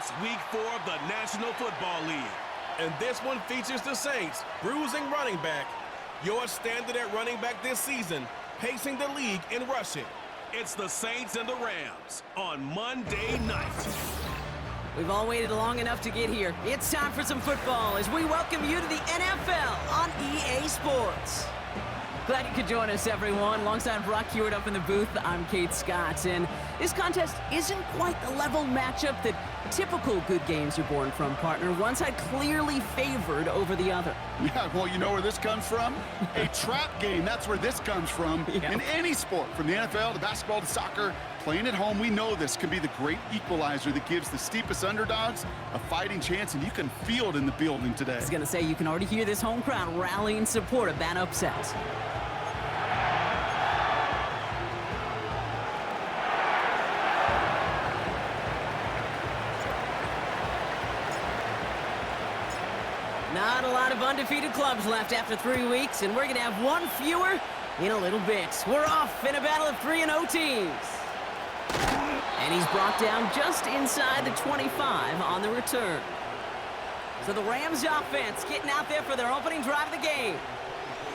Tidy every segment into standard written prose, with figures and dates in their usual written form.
It's Week 4 of the National Football League. And this one features the Saints, bruising running back. Your standard at running back this season, pacing the league in rushing. It's the Saints and the Rams on Monday night. We've all waited long enough to get here. It's time for some football as we welcome you to the NFL on EA Sports. Glad you could join us, everyone. Alongside Brock Hewitt up in the booth, I'm Kate Scott. And this contest isn't quite the level matchup that typical good games are born from, partner. One side clearly favored over the other. Yeah, well, you know where this comes from? A trap game. That's where this comes from. Yeah. In any sport, from the NFL to basketball to soccer, playing at home, we know this can be the great equalizer that gives the steepest underdogs a fighting chance, and you can feel it in the building today. I was going to say, you can already hear this home crowd rallying in support of that upset. Not a lot of undefeated clubs left after 3 weeks, and we're going to have one fewer in a little bit. We're off in a battle of 3-0 teams. And he's brought down just inside the 25 on the return. So the Rams offense getting out there for their opening drive of the game.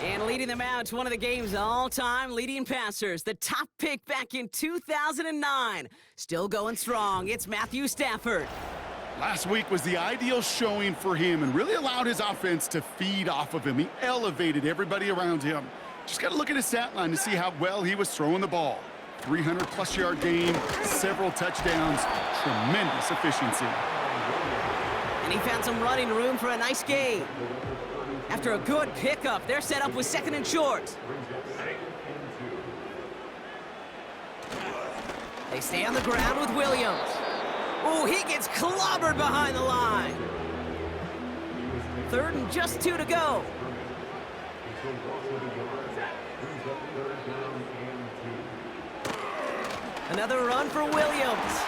And leading them out to one of the game's all-time leading passers, the top pick back in 2009. Still going strong, it's Matthew Stafford. Last week was the ideal showing for him and really allowed his offense to feed off of him. He elevated everybody around him. Just got to look at his stat line to see how well he was throwing the ball. 300-plus yard game, several touchdowns, tremendous efficiency. And he found some running room for a nice gain. After a good pickup, they're set up with 2nd and short. They stay on the ground with Williams. Oh, he gets clobbered behind the line. 3rd and just 2 to go. Another run for Williams.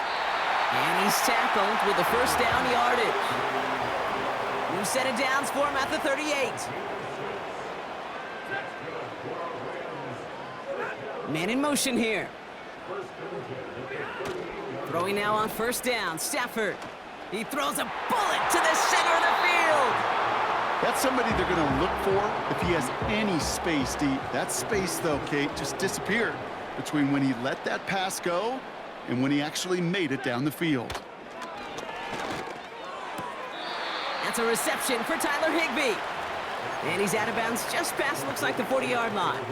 And he's tackled with the first down yardage. New set of downs for him at the 38. Man in motion here. Throwing now on 1st down, Stafford. He throws a bullet to the center of the field. That's somebody they're going to look for if he has any space deep. That space, though, Kate, just disappeared between when he let that pass go and when he actually made it down the field. That's a reception for Tyler Higbee. And he's out of bounds just past, looks like, the 40-yard line.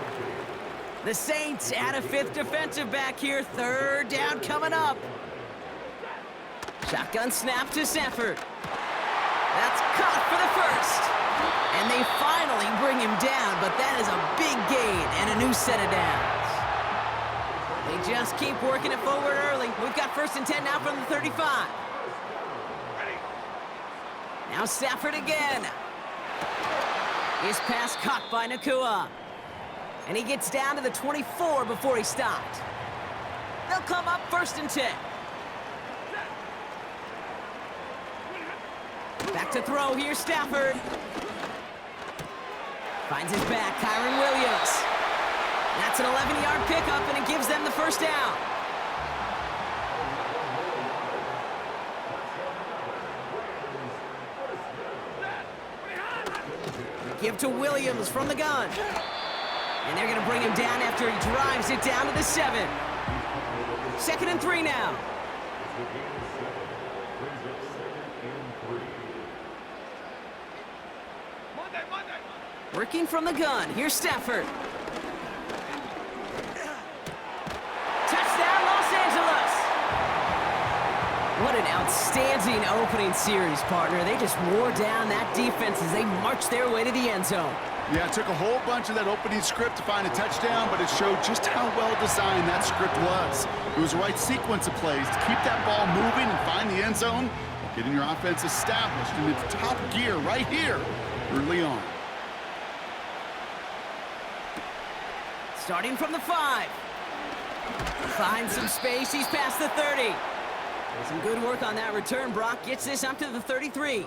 The Saints add a 5th defensive back here. 3rd down coming up. Shotgun snap to Stafford. That's caught for the 1st. And they finally bring him down, but that is a big gain and a new set of downs. They just keep working it forward early. We've got 1st and 10 now from the 35. Now Stafford again. His pass caught by Nakua. And he gets down to the 24 before he stopped. They'll come up 1st and 10. Back to throw here, Stafford. Finds his back, Kyron Williams. That's an 11-yard pickup, and it gives them the 1st down. Give to Williams from the gun. And they're going to bring him down after he drives it down to the 7. 2nd and 3 now. Working from the gun. Here's Stafford. Touchdown, Los Angeles. What an outstanding opening series, partner. They just wore down that defense as they marched their way to the end zone. Yeah, it took a whole bunch of that opening script to find a touchdown, but it showed just how well designed that script was. It was the right sequence of plays to keep that ball moving and find the end zone, getting your offense established in its top gear right here early on. Starting from the 5. Finds some space, he's past the 30. Some good work on that return. Brock gets this up to the 33.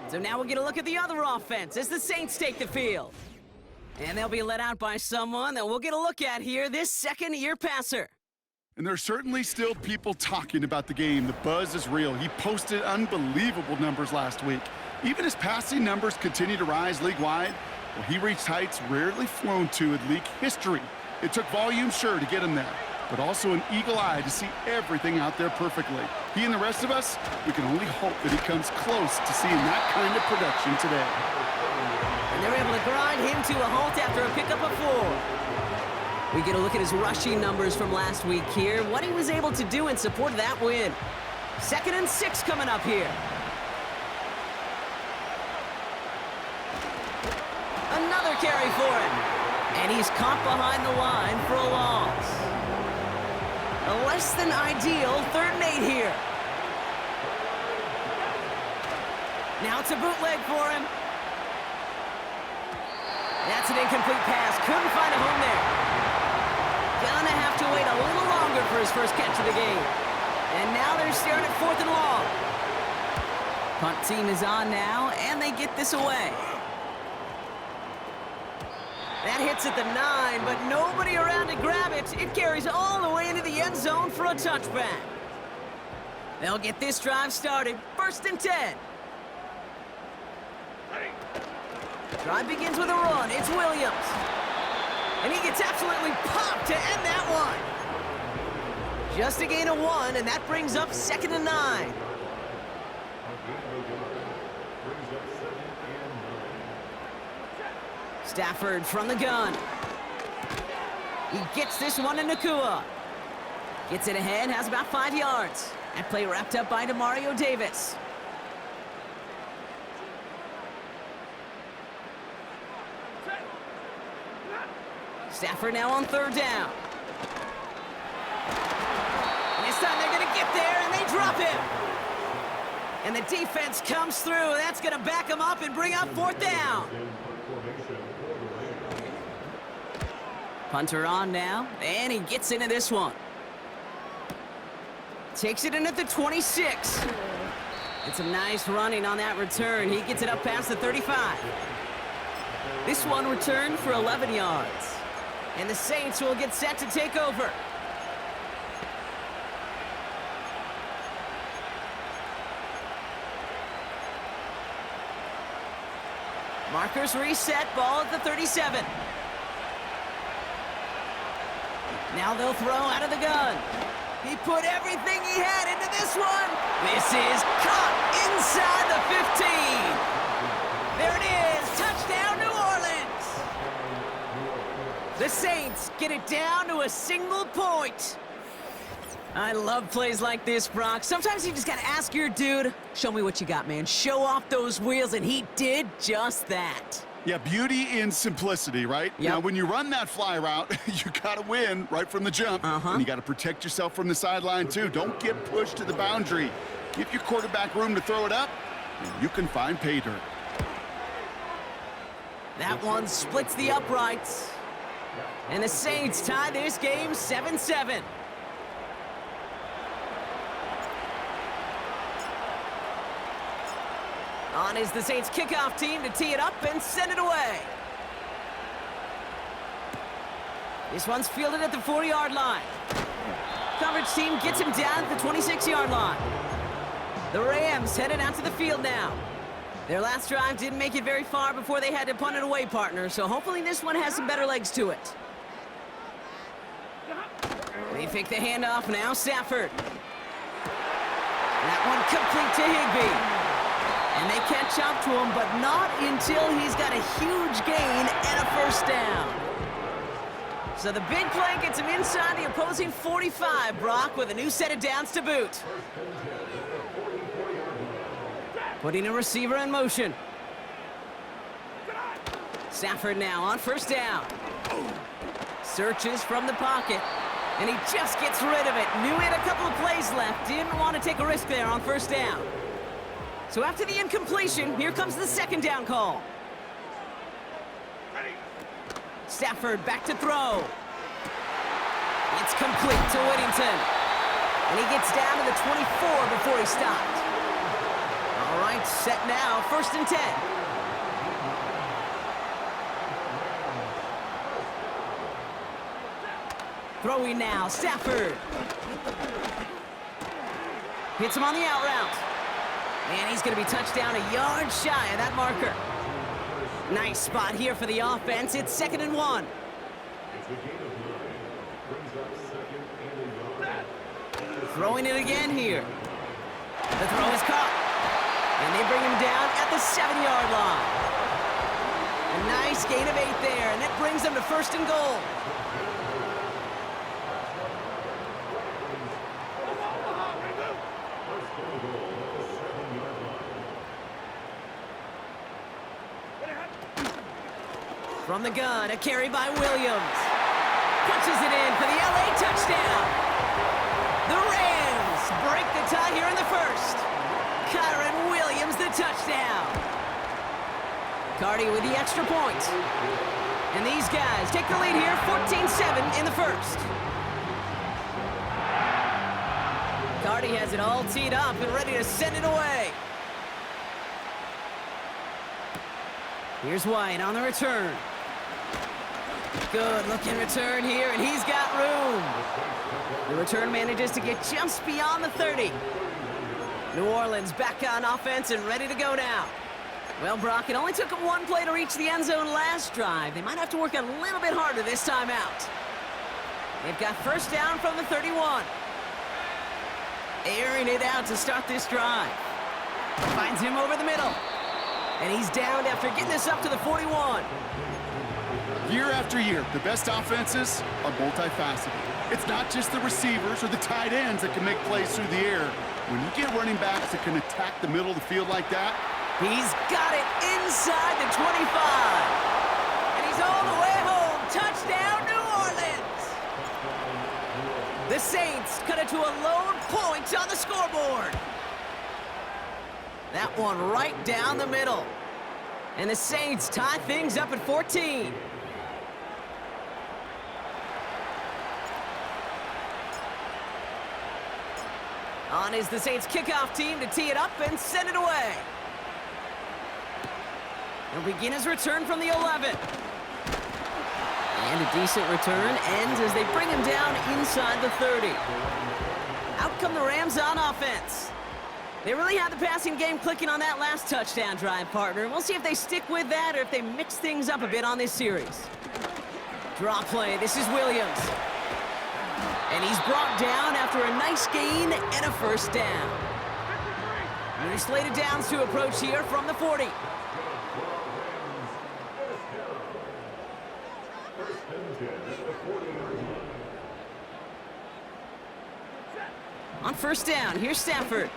So now we'll get a look at the other offense as the Saints take the field. And they'll be let out by someone that we'll get a look at here, this second-year passer. And there's certainly still people talking about the game. The buzz is real. He posted unbelievable numbers last week. Even his passing numbers continue to rise league-wide. Well, he reached heights rarely flown to in league history. It took volume, sure, to get him there, but also an eagle eye to see everything out there perfectly. He and the rest of us, we can only hope that he comes close to seeing that kind of production today. And they're able to grind him to a halt after a pickup of 4. We get a look at his rushing numbers from last week here, what he was able to do in support of that win. 2nd and 6 coming up here. Another carry for him. And he's caught behind the line for a loss. A less than ideal 3rd and 8 here. Now it's a bootleg for him. That's an incomplete pass. Couldn't find a home there. Gonna have to wait a little longer for his first catch of the game. And now they're staring at 4th and long. Punt team is on now, and they get this away. That hits at the 9, but nobody around to grab it. It carries all the way into the end zone for a touchback. They'll get this drive started. 1st and 10. Drive begins with a run. It's Williams. And he gets absolutely popped to end that one. Just a gain of 1, and that brings up 2nd and 9. Stafford from the gun. He gets this one to Nakua. Gets it ahead, has about 5 yards. That play wrapped up by Demario Davis. Stafford now on 3rd down. And this time they're going to get there, and they drop him. And the defense comes through. That's going to back him up and bring up 4th down. Punter on now, and he gets into this one. Takes it in at the 26. And some nice running on that return. He gets it up past the 35. This one returned for 11 yards. And the Saints will get set to take over. Markers reset, ball at the 37. Now they'll throw out of the gun. He put everything he had into this one. This is caught inside the 15. There it is, touchdown New Orleans. The Saints get it down to a single point. I love plays like this, Brock. Sometimes you just gotta ask your dude, show me what you got, man. Show off those wheels, and he did just that. Yeah, beauty in simplicity, right? Yep. Now, when you run that fly route, you got to win right from the jump. And you got to protect yourself from the sideline, too. Don't get pushed to the boundary. Give your quarterback room to throw it up, and you can find pay dirt. That one splits the uprights. And the Saints tie this game 7-7. On is the Saints kickoff team to tee it up and send it away. This one's fielded at the 4-yard line. Coverage team gets him down at the 26-yard line. The Rams headed out to the field now. Their last drive didn't make it very far before they had to punt it away, partner, so hopefully this one has some better legs to it. They pick the handoff now, Stafford. That one complete to Higbee. And they catch up to him, but not until he's got a huge gain and a first down. So the big play gets him inside the opposing 45, Brock, with a new set of downs to boot. Putting a receiver in motion. Stafford now on first down. Searches from the pocket, and he just gets rid of it. Knew he had a couple of plays left. Didn't want to take a risk there on first down. So after the incompletion, here comes the second down call. Stafford back to throw. It's complete to Whittington. And he gets down to the 24 before he stopped. All right, set now, 1st and 10. Throwing now, Stafford. Hits him on the out route. And he's going to be touched down a yard shy of that marker. Nice spot here for the offense. It's 2nd and 1. Throwing it again here. The throw is caught. And they bring him down at the 7-yard line. A nice gain of 8 there, and that brings them to 1st and goal. From the gun, a carry by Williams. Punches it in for the LA touchdown. The Rams break the tie here in the 1st. Kyron Williams, the touchdown. Cardi with the extra point. And these guys take the lead here, 14-7 in the 1st. Cardi has it all teed up and ready to send it away. Here's White on the return. Good looking return here, and he's got room. The return manages to get just beyond the 30. New Orleans back on offense and ready to go now. Well, Brock, it only took them 1 play to reach the end zone last drive. They might have to work a little bit harder this time out. They've got 1st down from the 31. Airing it out to start this drive. Finds him over the middle. And he's downed after getting this up to the 41. Year after year, the best offenses are multifaceted. It's not just the receivers or the tight ends that can make plays through the air. When you get running backs that can attack the middle of the field like that, he's got it inside the 25. And he's all the way home. Touchdown, New Orleans. The Saints cut it to a lone point on the scoreboard. That one right down the middle. And the Saints tie things up at 14. On is the Saints kickoff team to tee it up and send it away. He'll begin his return from the 11. And a decent return ends as they bring him down inside the 30. Out come the Rams on offense. They really had the passing game clicking on that last touchdown drive, partner. We'll see if they stick with that or if they mix things up a bit on this series. Draw play. This is Williams. And he's brought down after a nice gain and a 1st down. New slated downs to approach here from the 40. On 1st down, here's Stafford.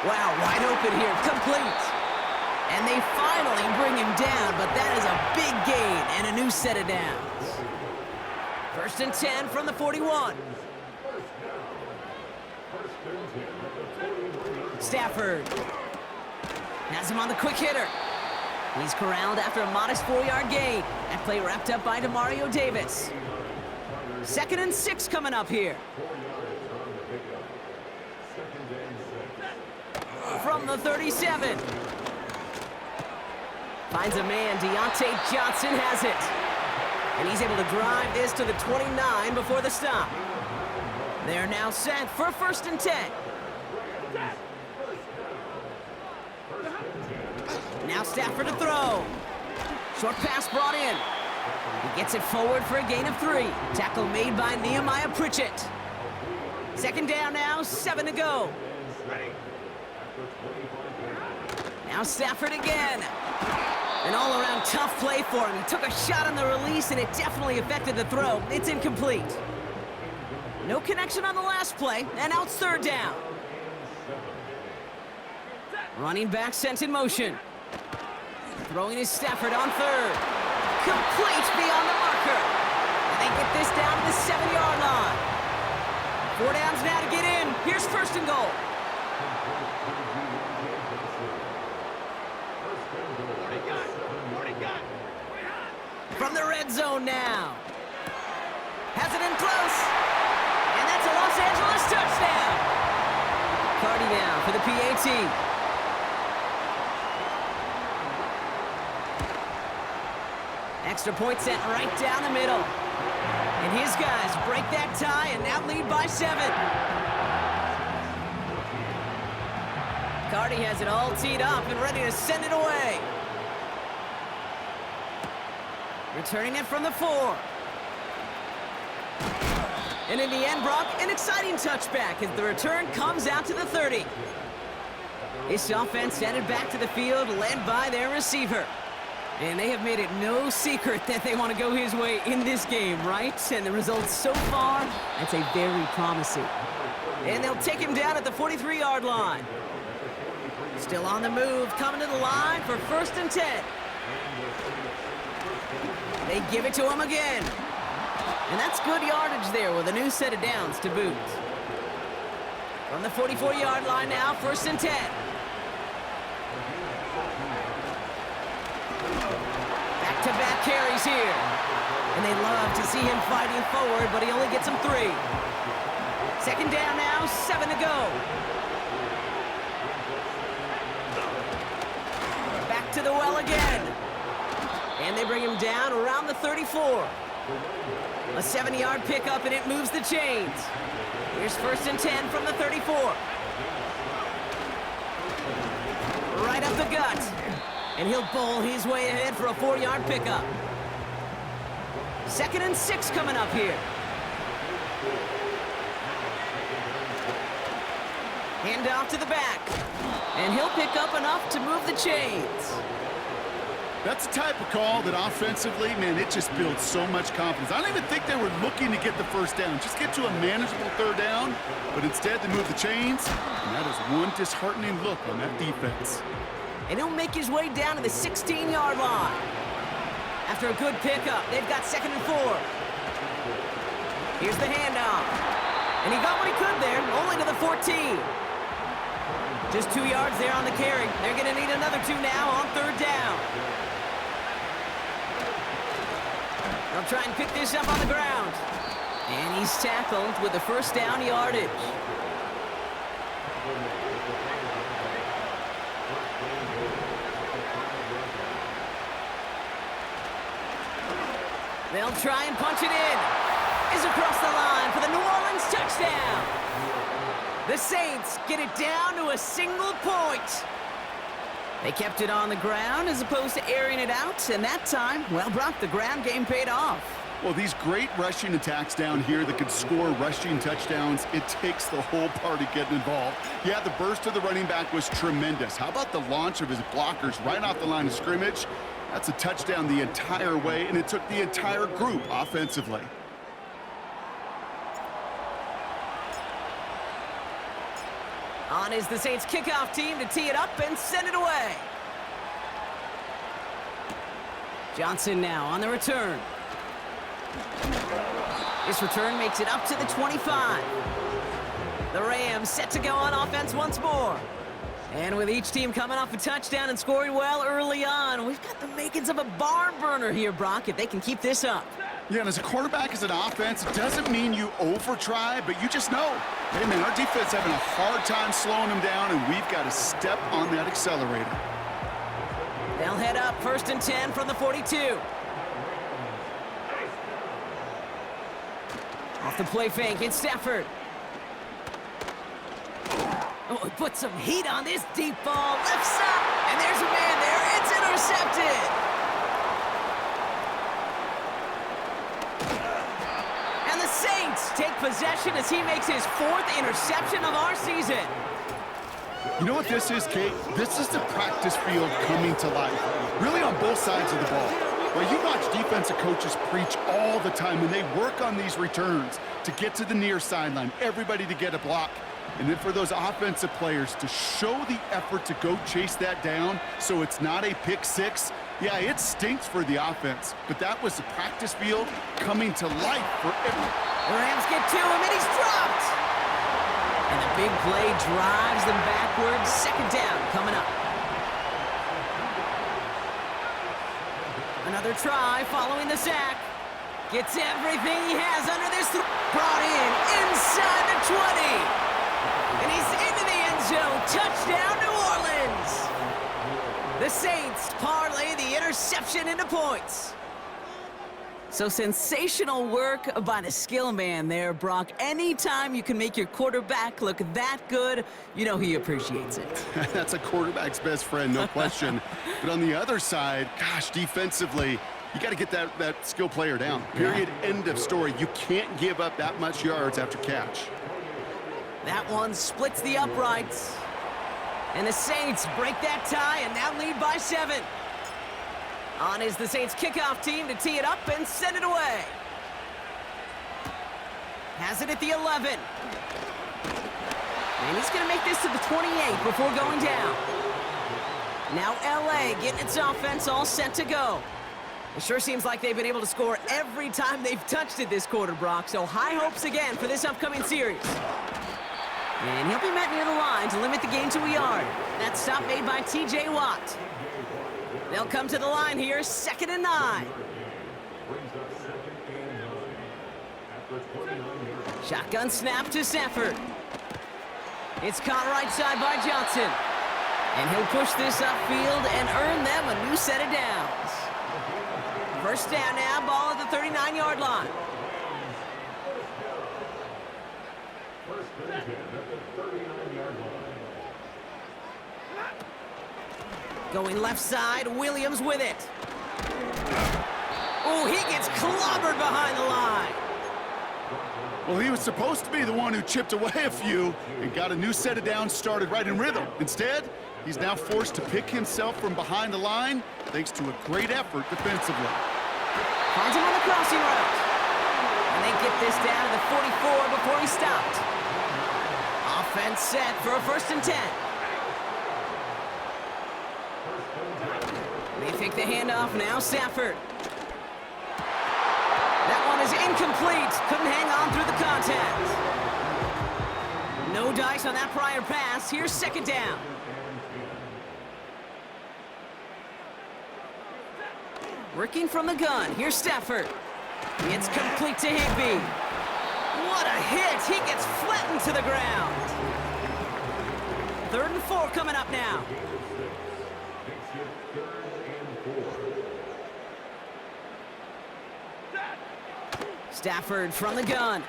Wow, wide open here, complete. And they finally bring him down, but that is a big gain and a new set of downs. 1st and 10 from the 41. Stafford has him on the quick hitter. He's corralled after a modest 4-yard gain. That play wrapped up by Demario Davis. 2nd and 6 coming up here. From the 37. Finds a man, Deontay Johnson has it. And he's able to drive this to the 29 before the stop. They're now set for 1st and 10. Now Stafford to throw. Short pass brought in. He gets it forward for a gain of 3. Tackle made by Nehemiah Pritchett. 2nd down now, 7 to go. Now Stafford again. An all-around tough play for him. He took a shot on the release, and it definitely affected the throw. It's incomplete. No connection on the last play, and now it's 3rd down. Running back sent in motion. Throwing is Stafford on 3rd. Complete beyond the marker. And they get this down to the 7-yard line. 4 downs now to get in. Here's 1st and goal. From the red zone now. Has it in close. And that's a Los Angeles touchdown. Cardi now for the PAT. Extra point sent right down the middle. And his guys break that tie and now lead by 7. Cardi has it all teed up and ready to send it away. Returning it from the 4. And in the end, Brock, an exciting touchback as the return comes out to the 30. This offense headed back to the field, led by their receiver. And they have made it no secret that they want to go his way in this game, right? And the results so far, I'd say very promising. And they'll take him down at the 43-yard line. Still on the move, coming to the line for 1st and 10. They give it to him again. And that's good yardage there with a new set of downs to boot. From the 44-yard line now, 1st and 10. Back-to-back carries here. And they love to see him fighting forward, but he only gets them 3. 2nd down now, 7 to go. Back to the well again. And they bring him down around the 34. A 7-yard pickup, and it moves the chains. Here's 1st and 10 from the 34. Right up the gut. And he'll bowl his way ahead for a 4-yard pickup. 2nd and 6 coming up here. Hand off to the back. And he'll pick up enough to move the chains. That's the type of call that offensively, man, it just builds so much confidence. I don't even think they were looking to get the 1st down, just get to a manageable 3rd down, but instead they move the chains, and that is one disheartening look on that defense. And he'll make his way down to the 16-yard line. After a good pickup, they've got 2nd and 4. Here's the handoff. And he got what he could there, only to the 14. Just 2 yards there on the carry. They're going to need another 2 now on 3rd down. They'll try and pick this up on the ground. And he's tackled with the 1st down yardage. They'll try and punch it in. Is across the line for the New Orleans touchdown. The Saints get it down to a single point. They kept it on the ground as opposed to airing it out, and that time, well, Brock, the ground game paid off. Well, these great rushing attacks down here that could score rushing touchdowns, it takes the whole party getting involved. Yeah, the burst of the running back was tremendous. How about the launch of his blockers right off the line of scrimmage? That's a touchdown the entire way, and it took the entire group offensively. On is the Saints kickoff team to tee it up and send it away. Johnson now on the return. This return makes it up to the 25. The Rams set to go on offense once more. And with each team coming off a touchdown and scoring well early on, we've got the makings of a barn burner here, Brock, if they can keep this up. Yeah, and as a quarterback, as an offense, it doesn't mean you over-try, but you just know, hey, man, our defense having a hard time slowing them down, and we've got to step on that accelerator. They'll head up 1st and 10 from the 42. Off the play fake, it's Stafford. Oh, he put some heat on this deep ball. Lifts up, and there's a man there. It's intercepted. And the Saints take possession as he makes his 4th interception of our season. You know what this is, Kate? This is the practice field coming to life, really on both sides of the ball. Well, you watch defensive coaches preach all the time when they work on these returns to get to the near sideline, everybody to get a block. And then for those offensive players to show the effort to go chase that down so it's not a pick six, yeah, it stinks for the offense. But that was the practice field coming to life for everyone. The Rams get to him, and he's dropped. And the big play drives them backwards. 2nd down coming up. Another try following the sack. Gets everything he has under this. Brought in inside the 20. And he's into the end zone. Touchdown, New Orleans. The Saints parlay the interception into points. So sensational work by the skill man there, Brock. Anytime you can make your quarterback look that good, you know he appreciates it. That's a quarterback's best friend, no question. But on the other side, gosh, defensively, you got to get that skill player down. Period, end of story. You can't give up that much yards after catch. That one splits the uprights. And the Saints break that tie and now lead by 7. On is the Saints kickoff team to tee it up and send it away. Has it at the 11. And he's going to make this to the 28 before going down. Now LA getting its offense all set to go. It sure seems like they've been able to score every time they've touched it this quarter, Brock. So high hopes again for this upcoming series. And he'll be met near the line to limit the game to a yard. That stop made by T.J. Watt. They'll come to the line here, 2nd and 9. Shotgun snap to Stafford. It's caught right side by Johnson. And he'll push this upfield and earn them a new set of downs. First down now, ball at the 39-yard line. Going left side, Williams with it. Oh, he gets clobbered behind the line. Well, he was supposed to be the one who chipped away a few and got a new set of downs started right in rhythm. Instead, he's now forced to pick himself from behind the line thanks to a great effort defensively. Finds him on the crossing route. And they get this down to the 44 before he stopped. Offense set for a 1st and 10. They fake the handoff now, Stafford. That one is incomplete. Couldn't hang on through the contact. No dice on that prior pass. Here's 2nd down. Working from the gun. Here's Stafford. It's complete to Higbee. What a hit. He gets flattened to the ground. 3rd and 4 coming up now. Stafford from the gun.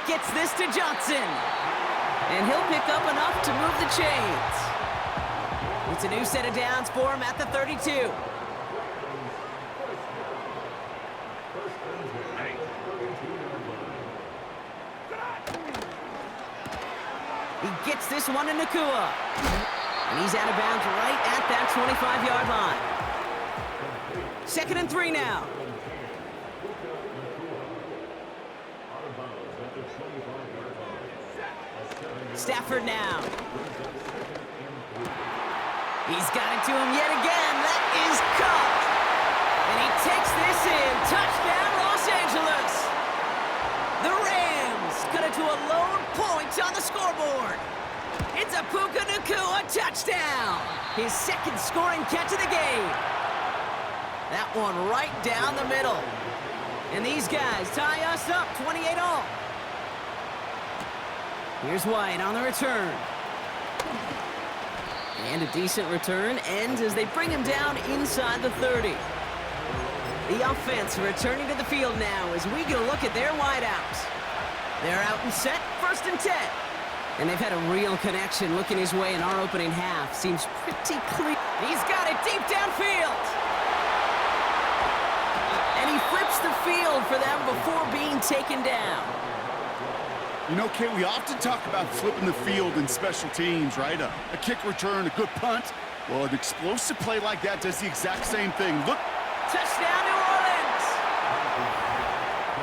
Gets this to Johnson. And he'll pick up enough to move the chains. It's a new set of downs for him at the 32. He gets this one to Nakua. And he's out of bounds right at that 25-yard line. 2nd and 3 now. Stafford now. He's got it to him yet again. That is caught. And he takes this in. Touchdown, Los Angeles. The Rams cut it to a lone point on the scoreboard. It's a Puka Nakua touchdown. His 2nd scoring catch of the game. That one right down the middle. And these guys tie us up 28-all. Here's White on the return. And a decent return ends as they bring him down inside the 30. The offense returning to the field now as we get a look at their wideouts. They're out and set, 1st and 10. And they've had a real connection looking his way in our opening half. Seems pretty clear. He's got it deep downfield. And he flips the field for them before being taken down. You know, Kate, we often talk about flipping the field in special teams, right? A kick return, a good punt. Well, an explosive play like that does the exact same thing. Look. Touchdown, New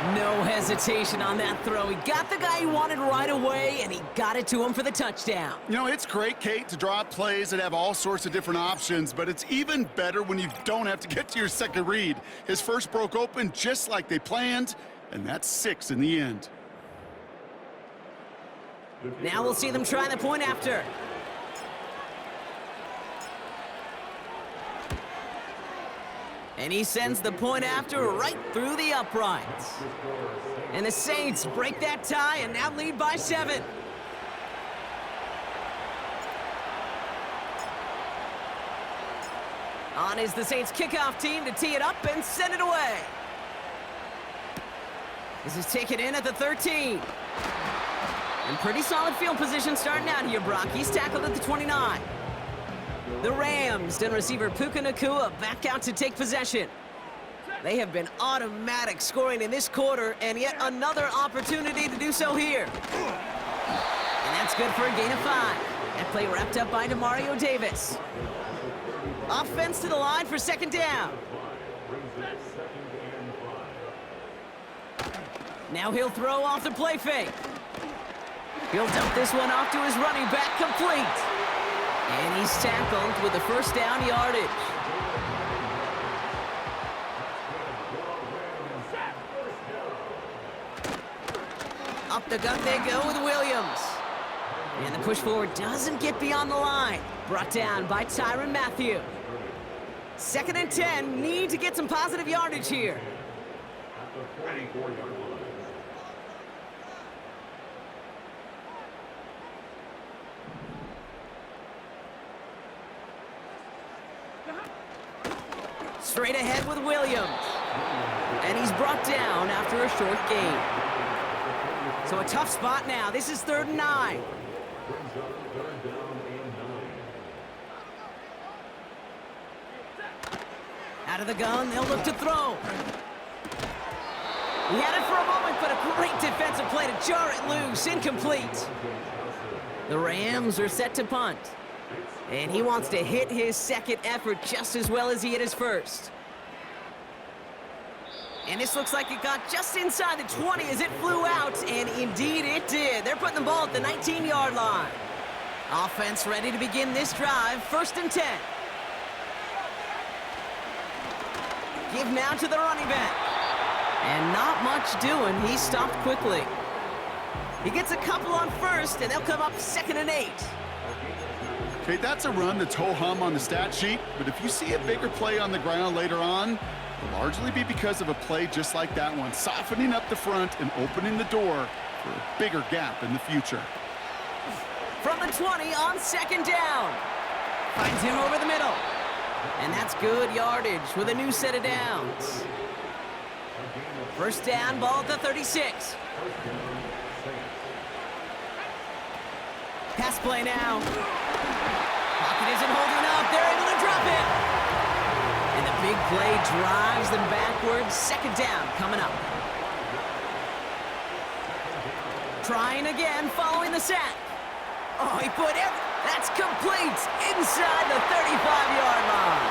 Orleans. No hesitation on that throw. He got the guy he wanted right away, and he got it to him for the touchdown. You know, it's great, Kate, to draw up plays that have all sorts of different options, but it's even better when you don't have to get to your second read. His first broke open just like they planned, and that's 6 in the end. Now we'll see them try the point after. And he sends the point after right through the uprights. And the Saints break that tie and now lead by 7. On is the Saints kickoff team to tee it up and send it away. This is taken in at the 13. And pretty solid field position starting out here, Brock. He's tackled at the 29. The Rams and receiver Puka Nacua back out to take possession. They have been automatic scoring in this quarter, and yet another opportunity to do so here. And that's good for a gain of 5. That play wrapped up by Demario Davis. Offense to the line for second down. Now he'll throw off the play fake. He'll dump this one off to his running back, complete. And he's tackled with the first down yardage. Up the gut they go with Williams. And the push forward doesn't get beyond the line. Brought down by Tyrann Mathieu. 2nd and 10, need to get some positive yardage here. Straight ahead with Williams. And he's brought down after a short gain. So a tough spot now. This is 3rd and 9. Out of the gun, they'll look to throw. He had it for a moment, but a great defensive play to jar it loose. Incomplete. The Rams are set to punt. And he wants to hit his second effort just as well as he hit his first. And this looks like it got just inside the 20 as it flew out, and indeed it did. They're putting the ball at the 19-yard line. Offense ready to begin this drive, 1st and 10. Give now to the running back. And not much doing. He stopped quickly. He gets a couple on first, and they'll come up 2nd and 8. Okay, that's a run that's ho-hum on the stat sheet, but if you see a bigger play on the ground later on, it'll largely be because of a play just like that one, softening up the front and opening the door for a bigger gap in the future. From the 20 on 2nd down. Finds him over the middle. And that's good yardage with a new set of downs. 1st down, ball at the 36. Pass play now. Pocket isn't holding up. They're able to drop it. And the big play drives them backwards. 2nd down coming up. Trying again following the sack. Oh, he put it. That's complete inside the 35-yard line.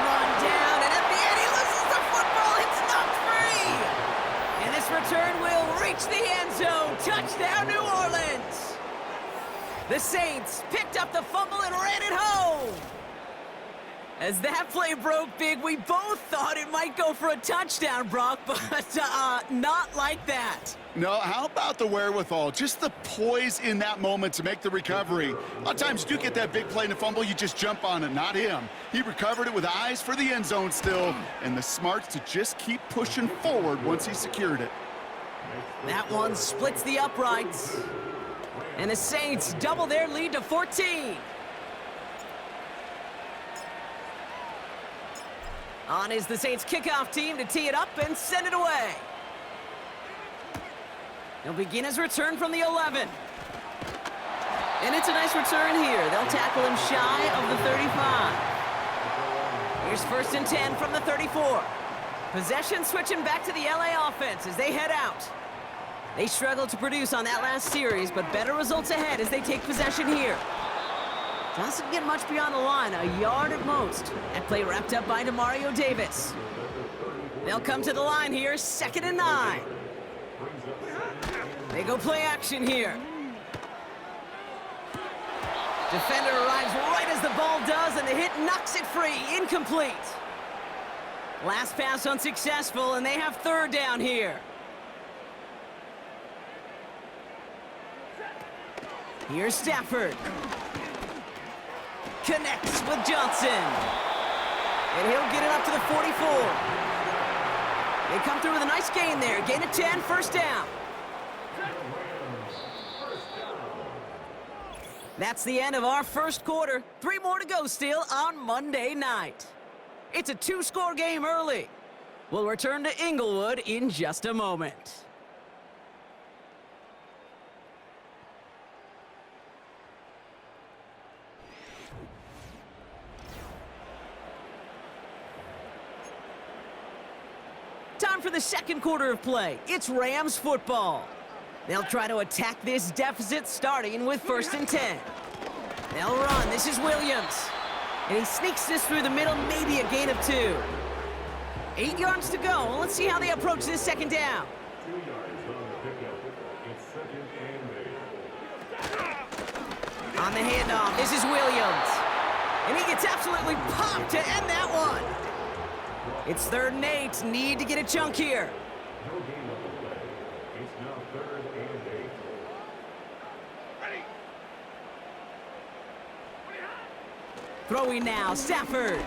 Run down, and at the end he loses the football. It's knocked free. And this return will reach the end zone. Touchdown, New Orleans. The Saints picked up the fumble and ran it home. As that play broke big, we both thought it might go for a touchdown, Brock, but not like that. No, how about the wherewithal? Just the poise in that moment to make the recovery. A lot of times you do get that big play and a fumble, you just jump on it, not him. He recovered it with eyes for the end zone still, and the smarts to just keep pushing forward once he secured it. That one splits the uprights. And the Saints double their lead to 14. On is the Saints kickoff team to tee it up and send it away. He'll begin his return from the 11. And it's a nice return here. They'll tackle him shy of the 35. Here's 1st and 10 from the 34. Possession switching back to the LA offense as they head out. They struggled to produce on that last series, but better results ahead as they take possession here. Doesn't get much beyond the line, a yard at most. That play wrapped up by Demario Davis. They'll come to the line here, 2nd and 9. They go play action here. Defender arrives right as the ball does, and the hit knocks it free, incomplete. Last pass unsuccessful, and they have 3rd down here. Here's Stafford. Connects with Johnson. And he'll get it up to the 44. They come through with a nice gain there. Gain of 10, 1st down. That's the end of our 1st quarter. 3 more to go still on Monday night. It's a 2-score game early. We'll return to Inglewood in just a moment. Time for the second quarter of play. It's Rams football. They'll try to attack this deficit starting with 1st and 10. They'll run. This is Williams. And he sneaks this through the middle, maybe a gain of 2. 8 yards to go. Let's see how they approach this second down. 2 yards on the pickup. It's 2nd and 8. On the handoff, this is Williams. And he gets absolutely popped to end that one. It's 3rd and 8. Need to get a chunk here. No gain on the play. It's now 3rd and 8. Throwing now, Stafford.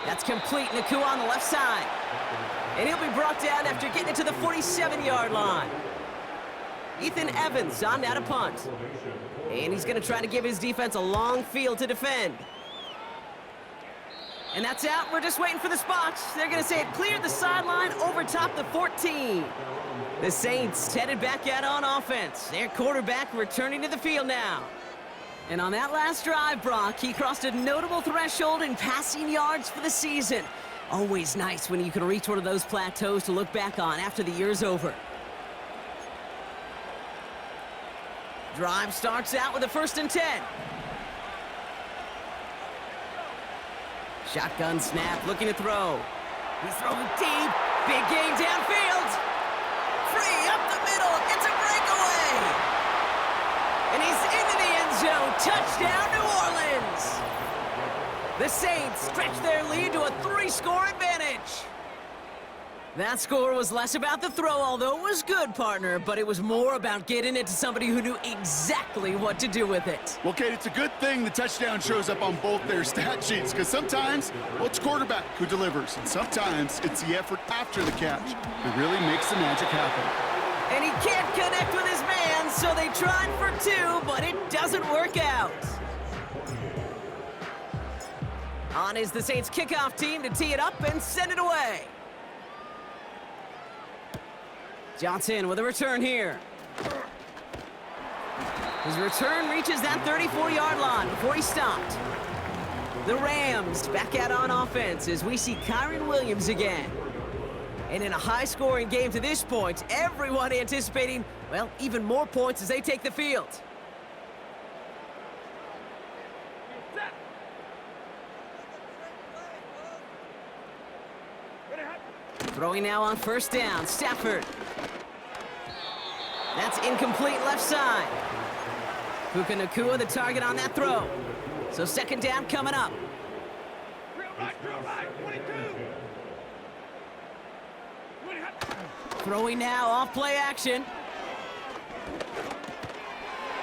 That's complete. Nakua on the left side. And he'll be brought down after getting it to the 47-yard line. Ethan Evans on down to punt. And he's going to try to give his defense a long field to defend. And that's out. We're just waiting for the spots. They're going to say it cleared the sideline over top the 14. The Saints headed back out on offense. Their quarterback returning to the field now. And on that last drive, Brock, he crossed a notable threshold in passing yards for the season. Always nice when you can reach one of those plateaus to look back on after the year's over. Drive starts out with a 1st and 10. Shotgun snap, looking to throw. He's throwing deep. Big gain downfield. Free up the middle. It's a breakaway. And he's into the end zone. Touchdown, New Orleans. The Saints stretch their lead to a 3-score advantage. That score was less about the throw, although it was good, partner, but it was more about getting it to somebody who knew exactly what to do with it. Well, Kate, it's a good thing the touchdown shows up on both their stat sheets, because sometimes, well, it's quarterback who delivers, and sometimes it's the effort after the catch that really makes the magic happen. And he can't connect with his man, so they tried for 2, but it doesn't work out. On is the Saints kickoff team to tee it up and send it away. Johnson with a return here. His return reaches that 34-yard line before he stopped. The Rams back out on offense as we see Kyron Williams again. And in a high-scoring game to this point, everyone anticipating, well, even more points as they take the field. Throwing now on 1st down, Stafford. That's incomplete left side. Puka Nacua the target on that throw. So 2nd down coming up. Throwing now off play action.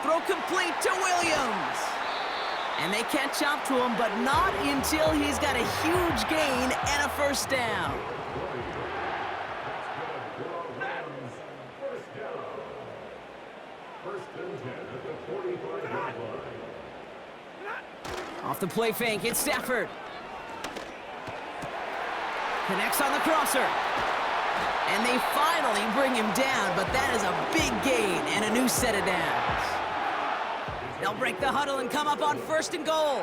Throw complete to Williams. And they catch up to him, but not until he's got a huge gain and a 1st down. Off the play fake, it's Stafford. Connects on the crosser. And they finally bring him down, but that is a big gain and a new set of downs. They'll break the huddle and come up on 1st and goal.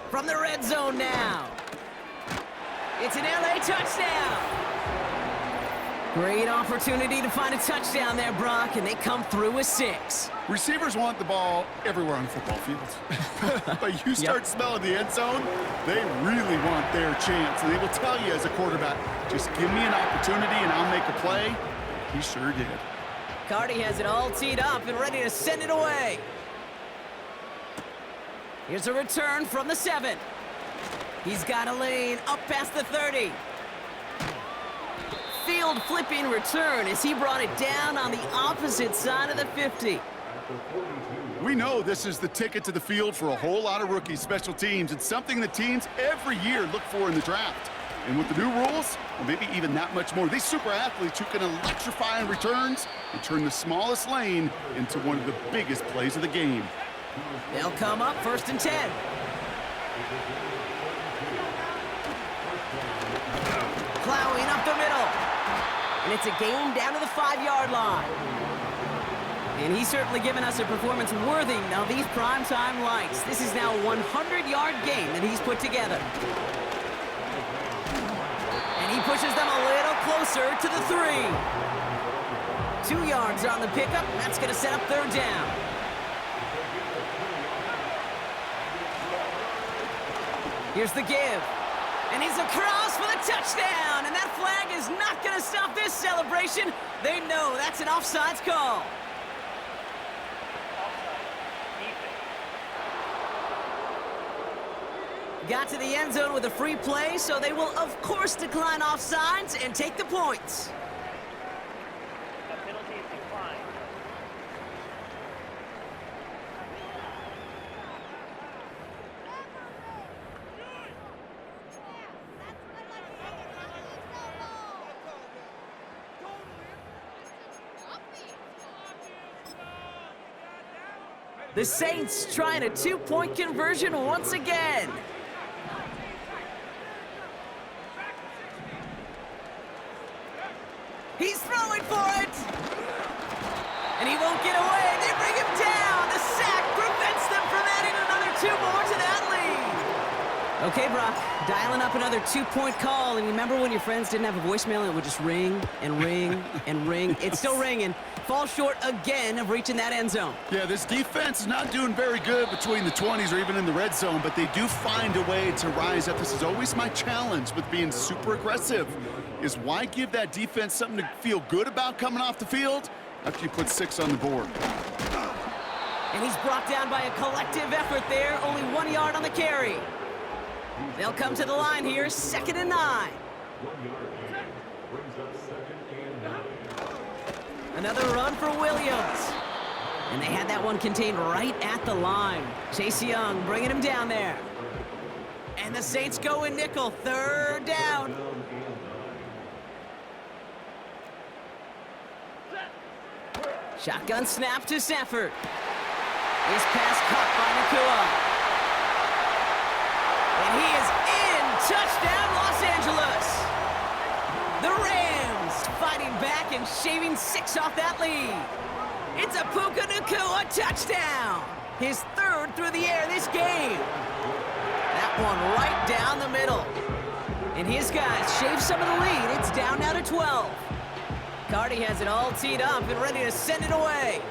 From the red zone now. It's an LA touchdown. Great opportunity to find a touchdown there, Brock, and they come through with 6. Receivers want the ball everywhere on the football field. But you start smelling the end zone, they really want their chance. And they will tell you as a quarterback, just give me an opportunity and I'll make a play. He sure did. Carty has it all teed up and ready to send it away. Here's a return from the 7. He's got a lane up past the 30. Field flipping return as he brought it down on the opposite side of the 50. We know this is the ticket to the field for a whole lot of rookie special teams. It's something that teams every year look for in the draft. And with the new rules, well, maybe even that much more, these super athletes who can electrify on returns and turn the smallest lane into one of the biggest plays of the game. They'll come up 1st and 10. Plowing up the middle. And it's a gain down to the 5-yard line. And he's certainly given us a performance worthy of these primetime lights. This is now a 100-yard game that he's put together. And he pushes them a little closer to the 3. 2 yards on the pickup. That's going to set up 3rd down. Here's the give. And he's across for the touchdown. And that flag is not going to stop this celebration. They know that's an offsides call. Got to the end zone with a free play, so they will, of course, decline offsides and take the points. A penalty is declined. The Saints trying a 2-point conversion once again. He's throwing for it. And he won't get away. They bring him down. The sack prevents them from adding another 2 more to that lead. Okay, Brock, dialing up another 2-point call. And you remember when your friends didn't have a voicemail and it would just ring and ring and ring? It's still ringing. Falls short again of reaching that end zone. Yeah, this defense is not doing very good between the 20s or even in the red zone, but they do find a way to rise up. This is always my challenge with being super aggressive, is why give that defense something to feel good about coming off the field after you put 6 on the board. And he's brought down by a collective effort there. Only 1 yard on the carry. They'll come to the line here, 2nd and 9. 1 yard gain brings up 2nd and 9. Another run for Williams. And they had that one contained right at the line. Chase Young bringing him down there. And the Saints go in nickel, 3rd down. Shotgun snap to Stafford. This pass caught by Nakua. And he is in. Touchdown, Los Angeles. The Rams fighting back and shaving 6 off that lead. It's a Puka Nakua touchdown. His 3rd through the air this game. That one right down the middle. And his guys shave some of the lead. It's down now to 12. Cardi has it all teed up and ready to send it away.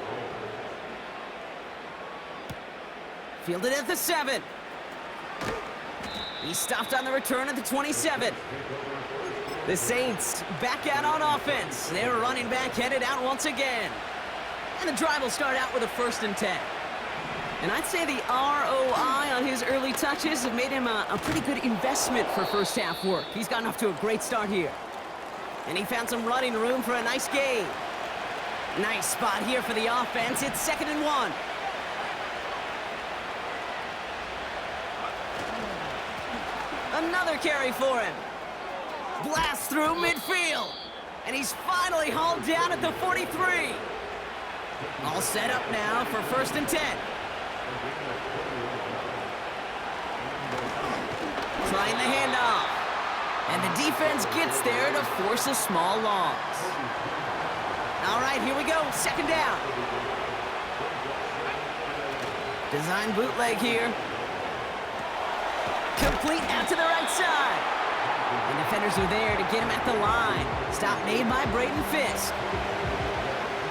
Fielded at the 7. He stopped on the return at the 27. The Saints back out on offense. Their running back headed out once again. And the drive will start out with a 1st and 10. And I'd say the ROI on his early touches have made him a pretty good investment for first half work. He's gotten off to a great start here. And he found some running room for a nice gain. Nice spot here for the offense. It's 2nd and 1. Another carry for him. Blast through midfield. And he's finally hauled down at the 43. All set up now for 1st and 10. Trying the handoff. And the defense gets there to force a small loss. All right, here we go. 2nd down. Design bootleg here. Complete out to the right side. And defenders are there to get him at the line. Stop made by Braden Fisk.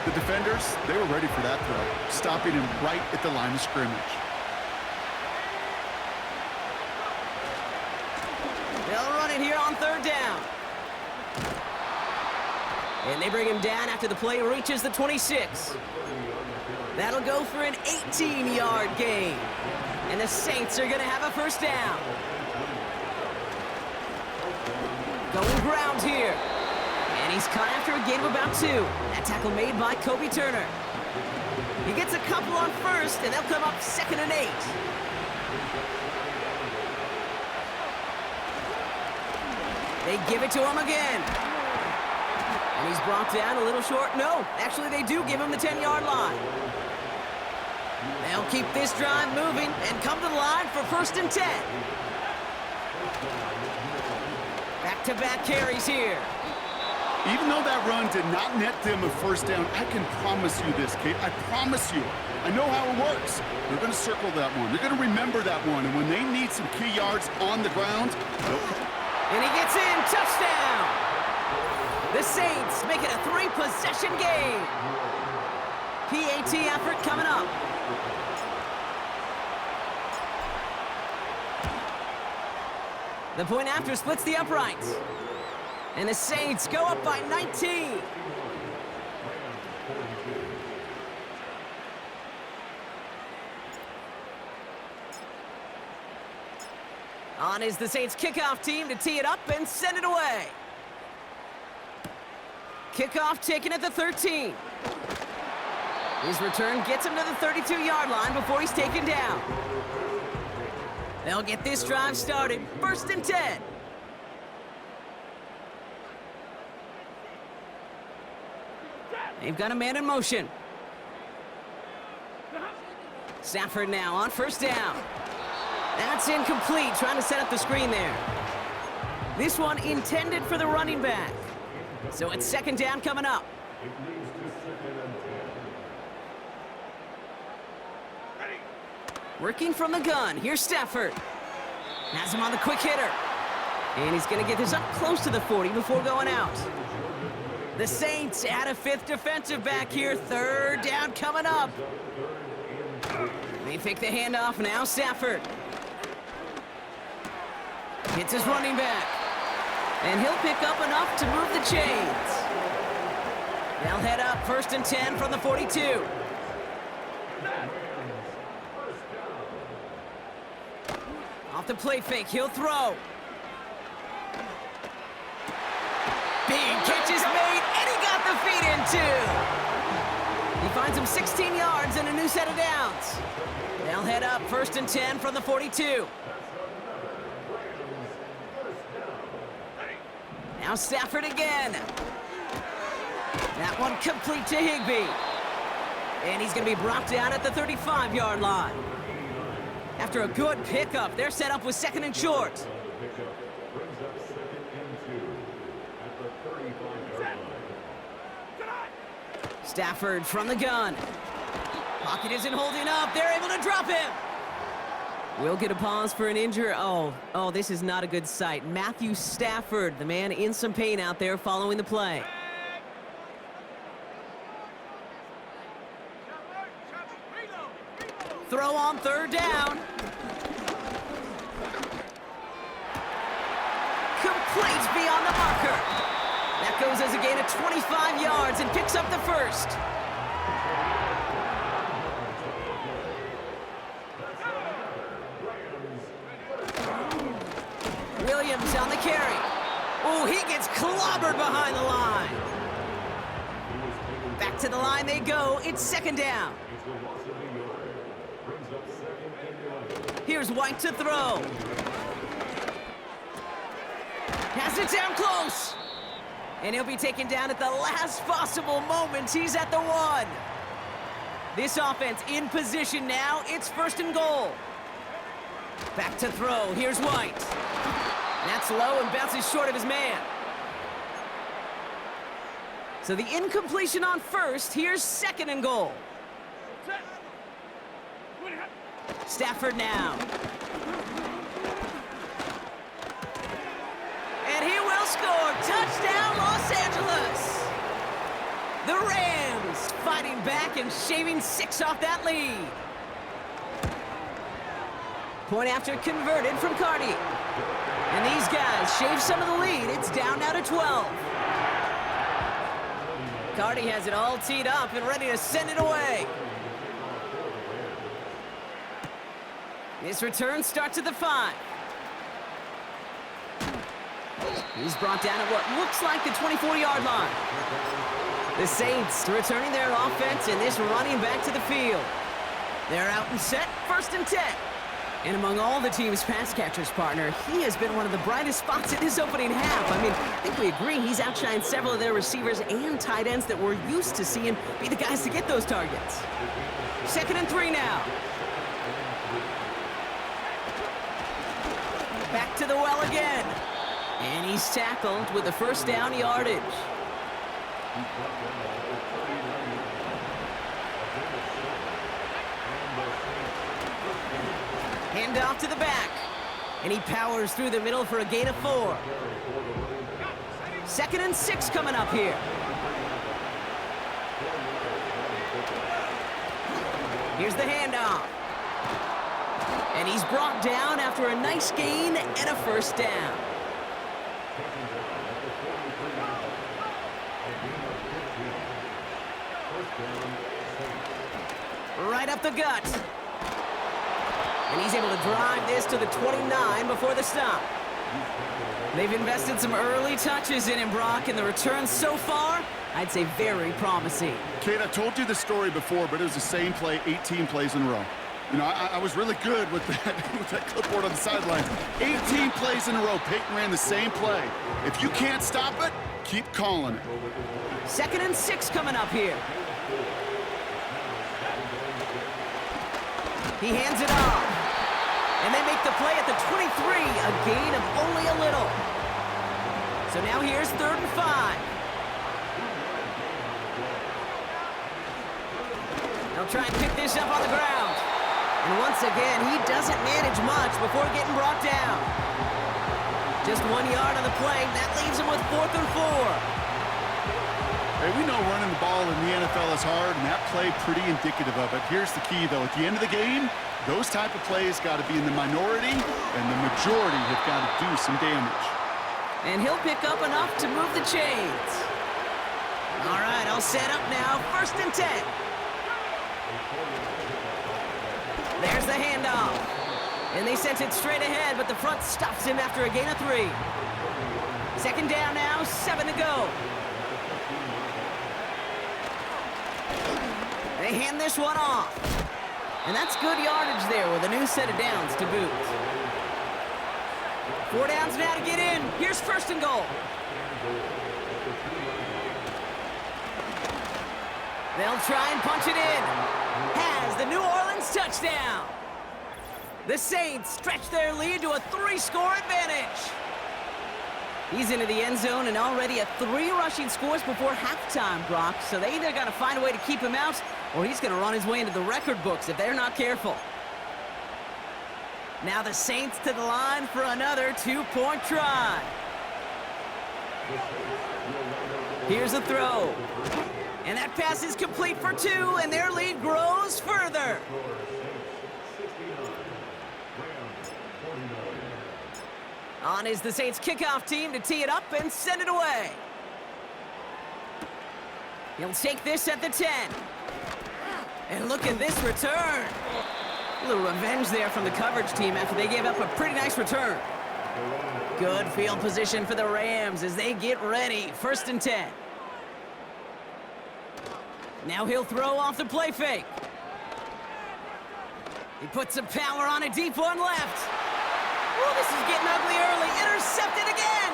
The defenders, they were ready for that throw, stopping him right at the line of scrimmage. They'll run it here on 3rd down. And they bring him down after the play reaches the 26. That'll go for an 18-yard gain. And the Saints are going to have a 1st down. Going ground here. And he's caught after a gain of about 2. That tackle made by Kobe Turner. He gets a couple on 1st, and they'll come up 2nd and 8. They give it to him again. And he's brought down a little short. No, actually they do give him the 10-yard line. They'll keep this drive moving and come to the line for 1st and 10. Back-to-back carries here. Even though that run did not net them a 1st down, I can promise you this, Kate. I promise you. I know how it works. They're going to circle that one. They're going to remember that one. And when they need some key yards on the ground, and he gets in. Touchdown. The Saints make it a 3-possession game. PAT effort coming up. The point after splits the uprights. And the Saints go up by 19. On is the Saints kickoff team to tee it up and send it away. Kickoff taken at the 13. His return gets him to the 32-yard line before he's taken down. They'll get this drive started. 1st and 10. They've got a man in motion. Stafford now on 1st down. That's incomplete, trying to set up the screen there. This one intended for the running back. So it's 2nd down coming up. Working from the gun. Here's Stafford. Has him on the quick hitter. And he's going to get this up close to the 40 before going out. The Saints add a 5th defensive back here. 3rd down coming up. They pick the handoff now. Stafford hits his running back. And he'll pick up enough to move the chains. They'll head up 1st and 10 from the 42. Off the play fake, he'll throw. Big catch is made, and he got the feet in too. He finds him 16 yards and a new set of downs. They'll head up 1st and 10 from the 42. Now Stafford again. That one complete to Higbee. And he's going to be brought down at the 35-yard line. After a good pickup, they're set up with 2nd and short. Stafford from the gun. Pocket isn't holding up. They're able to drop him. We'll get a pause for an injury. Oh, this is not a good sight. Matthew Stafford, the man in some pain out there following the play. Throw on 3rd down. Complete beyond the marker. That goes as a gain of 25 yards and picks up the 1st. Williams on the carry. Oh, he gets clobbered behind the line. Back to the line they go. It's 2nd down. Here's White to throw. Has it down close. And he'll be taken down at the last possible moment. He's at the 1. This offense in position now. It's 1st and goal. Back to throw. Here's White. That's low and bounces short of his man. So the incompletion on 1st. Here's 2nd and goal. Stafford now. And he will score. Touchdown, Los Angeles. The Rams fighting back and shaving 6 off that lead. Point after converted from Cardi. And these guys shave some of the lead. It's down now to 12. Cardi has it all teed up and ready to send it away. This return starts at the 5. He's brought down at what looks like the 24-yard line. The Saints returning their offense and this running back to the field. They're out and set, 1st and 10. And among all the team's pass catchers, partner, he has been one of the brightest spots in this opening half. I mean, I think we agree he's outshined several of their receivers and tight ends that we're used to seeing be the guys to get those targets. 2nd and 3 now. Back to the well again. And he's tackled with the first down yardage. Hand off to the back. And he powers through the middle for a gain of 4. 2nd and 6 coming up here. Here's the handoff. And he's brought down after a nice gain and a first down. Right up the gut. And he's able to drive this to the 29 before the stop. They've invested some early touches in him, Brock, and the returns so far, I'd say very promising. Kate, I told you the story before, but it was the same play 18 plays in a row. You know, I was really good with that clipboard on the sideline. 18 plays in a row. Peyton ran the same play. If you can't stop it, keep calling it. 2nd and 6 coming up here. He hands it off. And they make the play at the 23, a gain of only a little. So now here's 3rd and 5. They'll try and pick this up on the ground. And once again, he doesn't manage much before getting brought down. Just 1 yard on the play. That leaves him with 4th and 4. Hey, we know running the ball in the NFL is hard, and that play pretty indicative of it. Here's the key, though. At the end of the game, those type of plays got to be in the minority, and the majority have got to do some damage. And he'll pick up enough to move the chains. All right, all set up now. 1st and 10. There's the handoff. And they sent it straight ahead, but the front stops him after a gain of 3. 2nd down now, 7 to go. They hand this one off. And that's good yardage there with a new set of downs to boot. 4 downs now to get in. Here's 1st and goal. They'll try and punch it in. Has the New Orleans touchdown. The Saints stretch their lead to a 3-score advantage. He's into the end zone and already at 3 rushing scores before halftime, Brock. So they either got to find a way to keep him out, or he's going to run his way into the record books if they're not careful. Now the Saints to the line for another 2-point try. Here's a throw. And that pass is complete for 2, and their lead grows further. On is the Saints kickoff team to tee it up and send it away. He'll take this at the 10. And look at this return. A little revenge there from the coverage team after they gave up a pretty nice return. Good field position for the Rams as they get ready. 1st and 10. Now he'll throw off the play fake. He puts some power on a deep one left. Oh, this is getting ugly early. Intercepted again.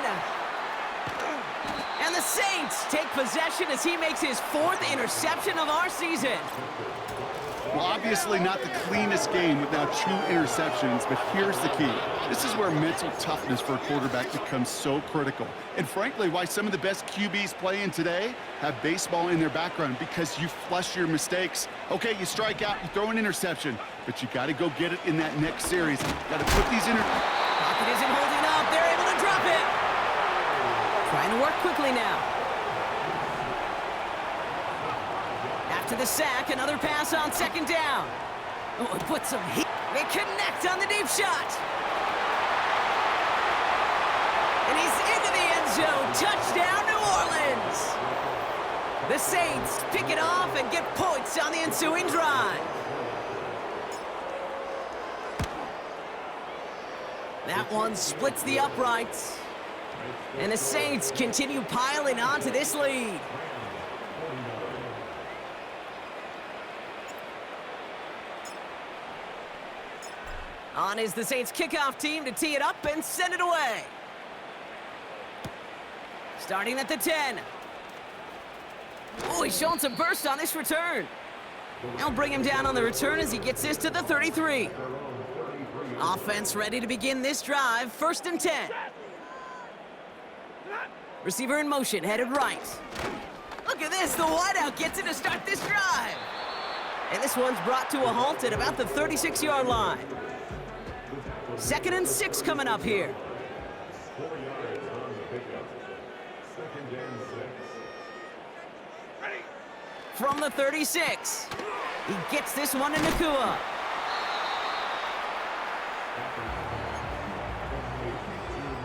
And the Saints take possession as he makes his 4th interception of our season. Well, obviously not the cleanest game without 2 interceptions, but here's the key. This is where mental toughness for a quarterback becomes so critical. And frankly, why some of the best QBs playing today have baseball in their background, because you flush your mistakes. Okay, you strike out, you throw an interception, but you got to go get it in that next series. Got to put these Pocket isn't holding up. They're able to drop it. Trying to work quickly now. After the sack, another pass on 2nd down. Oh, it puts some heat. They connect on the deep shot. And he's into the end zone. Touchdown, New Orleans. The Saints pick it off and get points on the ensuing drive. That one splits the uprights. And the Saints continue piling on to this lead. On is the Saints kickoff team to tee it up and send it away. Starting at the 10. Oh, he's showing some burst on this return. They'll bring him down on the return as he gets this to the 33. Offense ready to begin this drive. 1st and 10. Receiver in motion, headed right. Look at this, the wideout gets it to start this drive. And this one's brought to a halt at about the 36-yard line. 2nd and 6 coming up here. 4 yards on the pickup. 2nd and 6. From the 36. He gets this one to Nakua.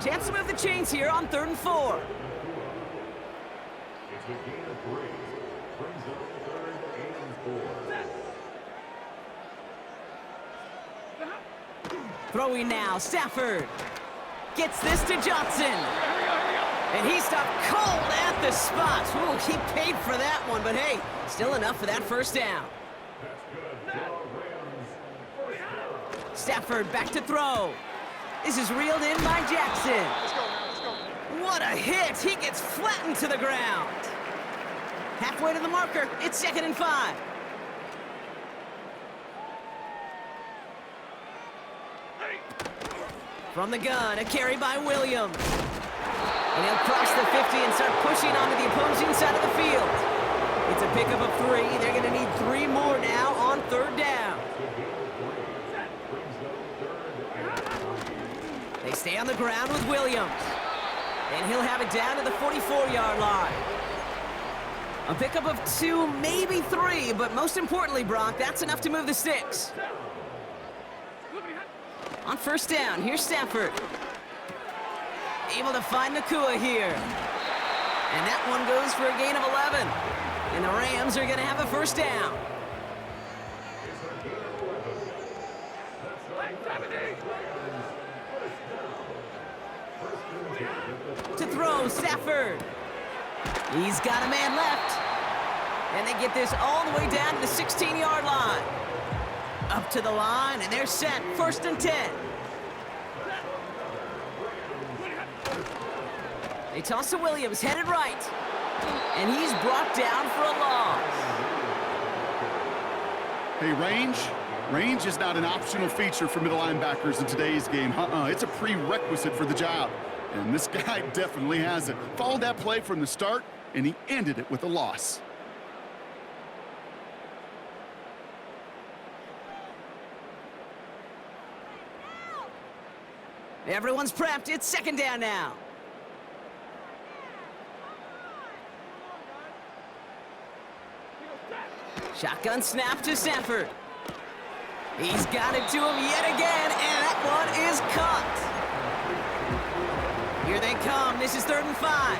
Chance to move the chains here on 3rd and 4. It's a gain of 3. Brings up 3rd and 4. Throwing now, Stafford. Gets this to Johnson. And he stopped cold at the spot. Ooh, he paid for that one, but hey, still enough for that 1st down. That's good. Draw Rams. First down. Stafford back to throw. This is reeled in by Jackson. What a hit! He gets flattened to the ground. Halfway to the marker, it's 2nd and 5. From the gun, a carry by Williams. And he'll cross the 50 and start pushing onto the opposing side of the field. It's a pickup of 3. They're going to need 3 more now on 3rd down. They stay on the ground with Williams. And he'll have it down to the 44-yard line. A pickup of 2, maybe 3, but most importantly, Brock, that's enough to move the sticks. On 1st down, here's Stafford. Able to find Nakua here. And that one goes for a gain of 11. And the Rams are going to have a 1st down. To throw, Stafford. He's got a man left. And they get this all the way down to the 16-yard line. Up to the line, and they're set. 1st and 10. They toss to Williams, headed right. And he's brought down for a loss. Hey, range? Range is not an optional feature for middle linebackers in today's game. It's a prerequisite for the job. And this guy definitely has it. Followed that play from the start, and he ended it with a loss. Everyone's prepped. It's 2nd down now. Shotgun snap to Stafford. He's got it to him yet again, and that one is caught. Here they come. This is 3rd and 5.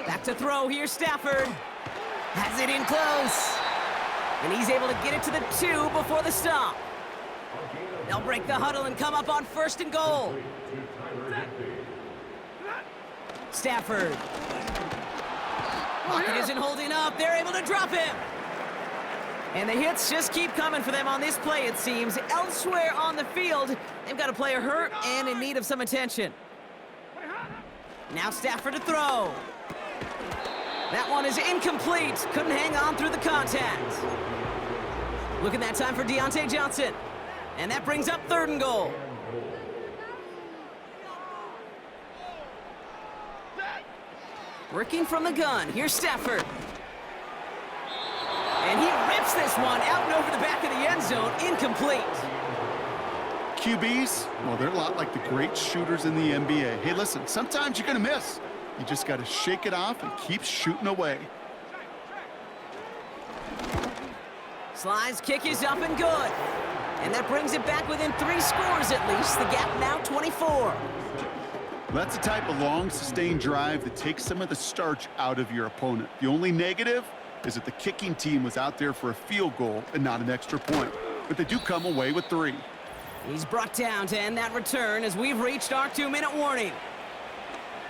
Back to throw. Here's Stafford. Has it in close. And he's able to get it to the 2 before the stop. They'll break the huddle and come up on 1st and goal. Stafford. Pocket isn't holding up. They're able to drop him. And the hits just keep coming for them on this play, it seems. Elsewhere on the field, they've got a player hurt and in need of some attention. Now Stafford to throw. That one is incomplete. Couldn't hang on through the contact. Looking that time for Deontay Johnson. And that brings up 3rd and goal. Working from the gun. Here's Stafford. And he rips this one out and over the back of the end zone. Incomplete. QBs, well, they're a lot like the great shooters in the NBA. Hey, listen, sometimes you're going to miss. You just got to shake it off and keep shooting away. Slide's kick is up and good. And that brings it back within 3 scores at least. The gap now 24. That's the type of long, sustained drive that takes some of the starch out of your opponent. The only negative is that the kicking team was out there for a field goal and not an extra point. But they do come away with 3. He's brought down to end that return as we've reached our 2-minute warning.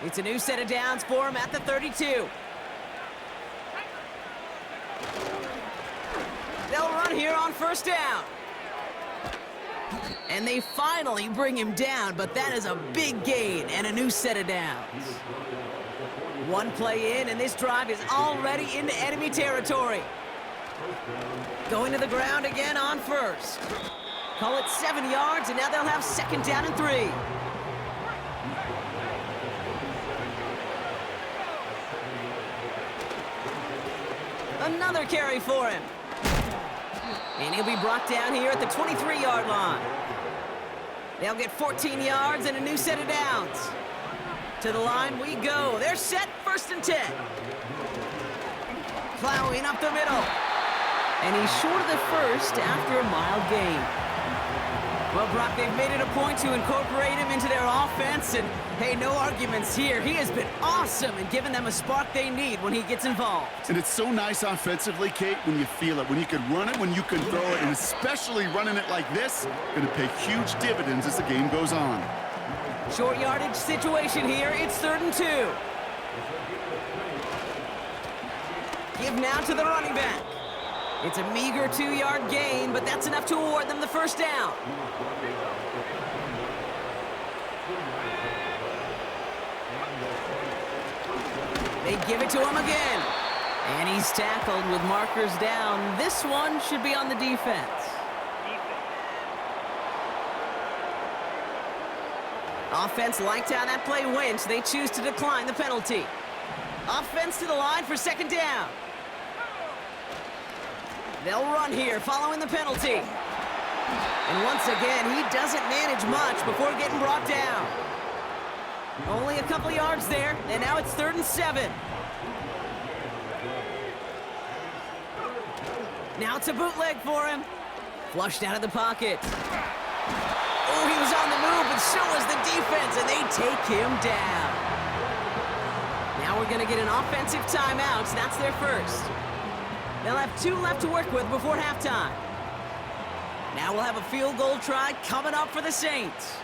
It's a new set of downs for him at the 32. on first down. And they finally bring him down, but that is a big gain and a new set of downs. One play in, and this drive is already into enemy territory. Going to the ground again on first. Call it 7 yards, and now they'll have second down and 3. Another carry for him. And he'll be brought down here at the 23-yard line. They'll get 14 yards and a new set of downs. To the line we go. They're set, first and 10. Plowing up the middle. And he's short of the first after a mild gain. Well, Brock, they've made it a point to incorporate him into their offense, and hey, no arguments here. He has been awesome and given them a spark they need when he gets involved. And it's so nice offensively, Kate, when you feel it, when you can run it, when you can throw it, and especially running it like this, going to pay huge dividends as the game goes on. Short yardage situation here. It's 3rd and 2. Give now to the running back. It's a meager 2-yard gain, but that's enough to award them the first down. They give it to him again. And he's tackled with markers down. This one should be on the defense. Offense liked how that play went, so they choose to decline the penalty. Offense to the line for second down. They'll run here following the penalty. And once again, he doesn't manage much before getting brought down. Only a couple yards there, and now it's 3rd and 7. Now it's a bootleg for him. Flushed out of the pocket. Oh, he was on the move, but so was the defense, and they take him down. Now we're going to get an offensive timeout, so that's their first. They'll have 2 left to work with before halftime. Now we'll have a field goal try coming up for the Saints.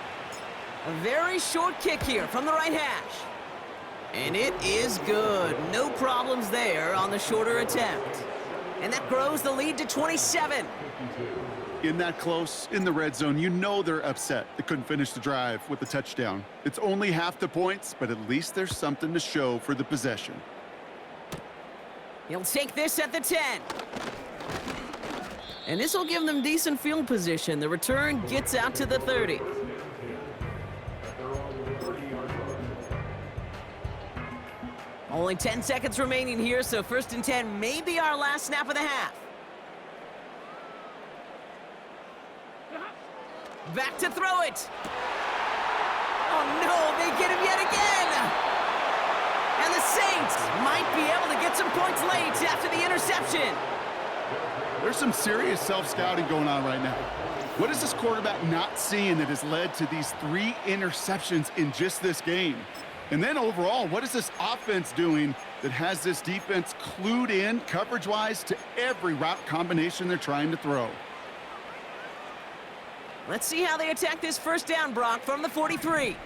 A very short kick here from the right hash. And it is good. No problems there on the shorter attempt. And that grows the lead to 27. In that close, in the red zone, you know they're upset they couldn't finish the drive with the touchdown. It's only half the points, but at least there's something to show for the possession. He'll take this at the 10. And this will give them decent field position. The return gets out to the 30. Only 10 seconds remaining here, so 1st and 10 may be our last snap of the half. Back to throw it. Oh no, they get him yet again. And the Saints might be able to get some points late after the interception. There's some serious self-scouting going on right now. What is this quarterback not seeing that has led to these 3 interceptions in just this game? And then overall, what is this offense doing that has this defense clued in coverage-wise to every route combination they're trying to throw? Let's see how they attack this first down, Brock, from the 43.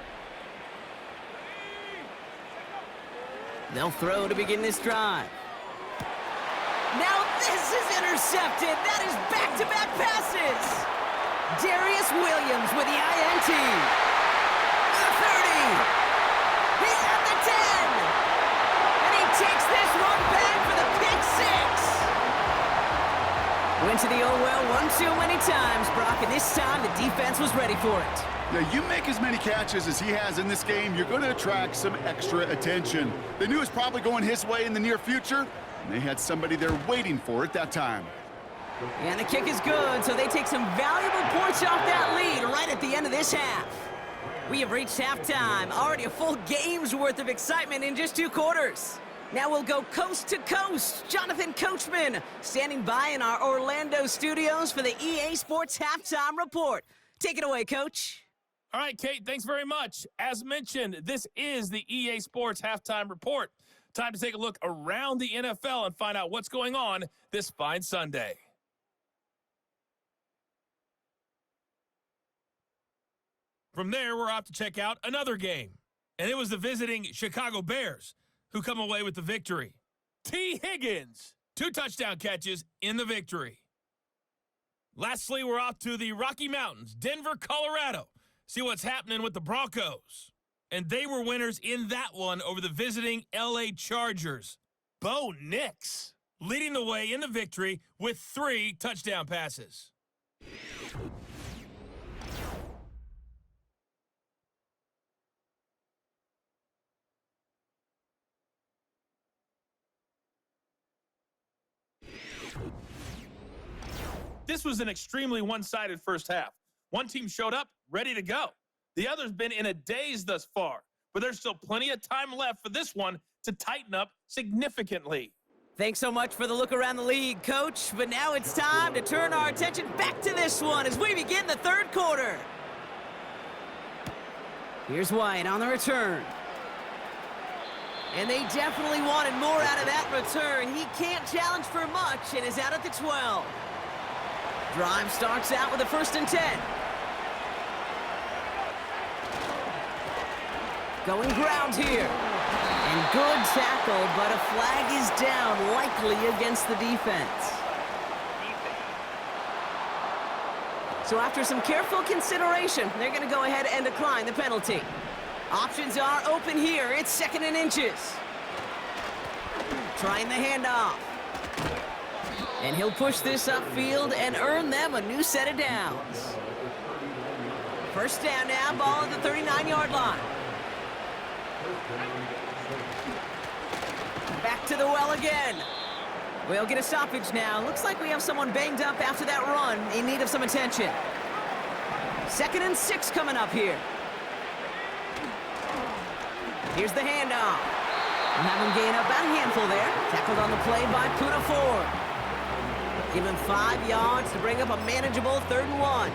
They'll throw to begin this drive. Now this is intercepted. That is back-to-back passes. Darius Williams with the INT. The 30. He's at the 10. And he takes this one back for the pick 6. Went to the old well one too many times, Brock, and this time the defense was ready for it. Now, you make as many catches as he has in this game, you're going to attract some extra attention. They knew it was probably going his way in the near future, and they had somebody there waiting for it that time. And the kick is good, so they take some valuable points off that lead right at the end of this half. We have reached halftime. Already a full game's worth of excitement in just 2 quarters. Now we'll go coast to coast. Jonathan Coachman standing by in our Orlando studios for the EA Sports Halftime Report. Take it away, Coach. All right, Kate, thanks very much. As mentioned, this is the EA Sports Halftime Report. Time to take a look around the NFL and find out what's going on this fine Sunday. From there, we're off to check out another game. And it was the visiting Chicago Bears who come away with the victory. T. Higgins, 2 touchdown catches in the victory. Lastly, we're off to the Rocky Mountains, Denver, Colorado. See what's happening with the Broncos. And they were winners in that one over the visiting LA Chargers. Bo Nix leading the way in the victory with 3 touchdown passes. This was an extremely one-sided first half. One team showed up, ready to go. The other's been in a daze thus far, but there's still plenty of time left for this one to tighten up significantly. Thanks so much for the look around the league, Coach. But now it's time to turn our attention back to this one as we begin the third quarter. Here's Wyatt on the return. And they definitely wanted more out of that return. He can't challenge for much and is out at the 12. Drive starts out with a 1st and 10. Going ground here. And good tackle, but a flag is down, likely against the defense. So after some careful consideration, they're going to go ahead and decline the penalty. Options are open here. It's 2nd and inches. Trying the handoff. And he'll push this upfield and earn them a new set of downs. 1st down now, ball at the 39-yard line. Back to the well again. We'll get a stoppage now. Looks like we have someone banged up after that run in need of some attention. 2nd and 6 coming up here. Here's the handoff. We'll have him gain up about a handful there. Tackled on the play by Puna Ford. Give him 5 yards to bring up a manageable 3rd and 1.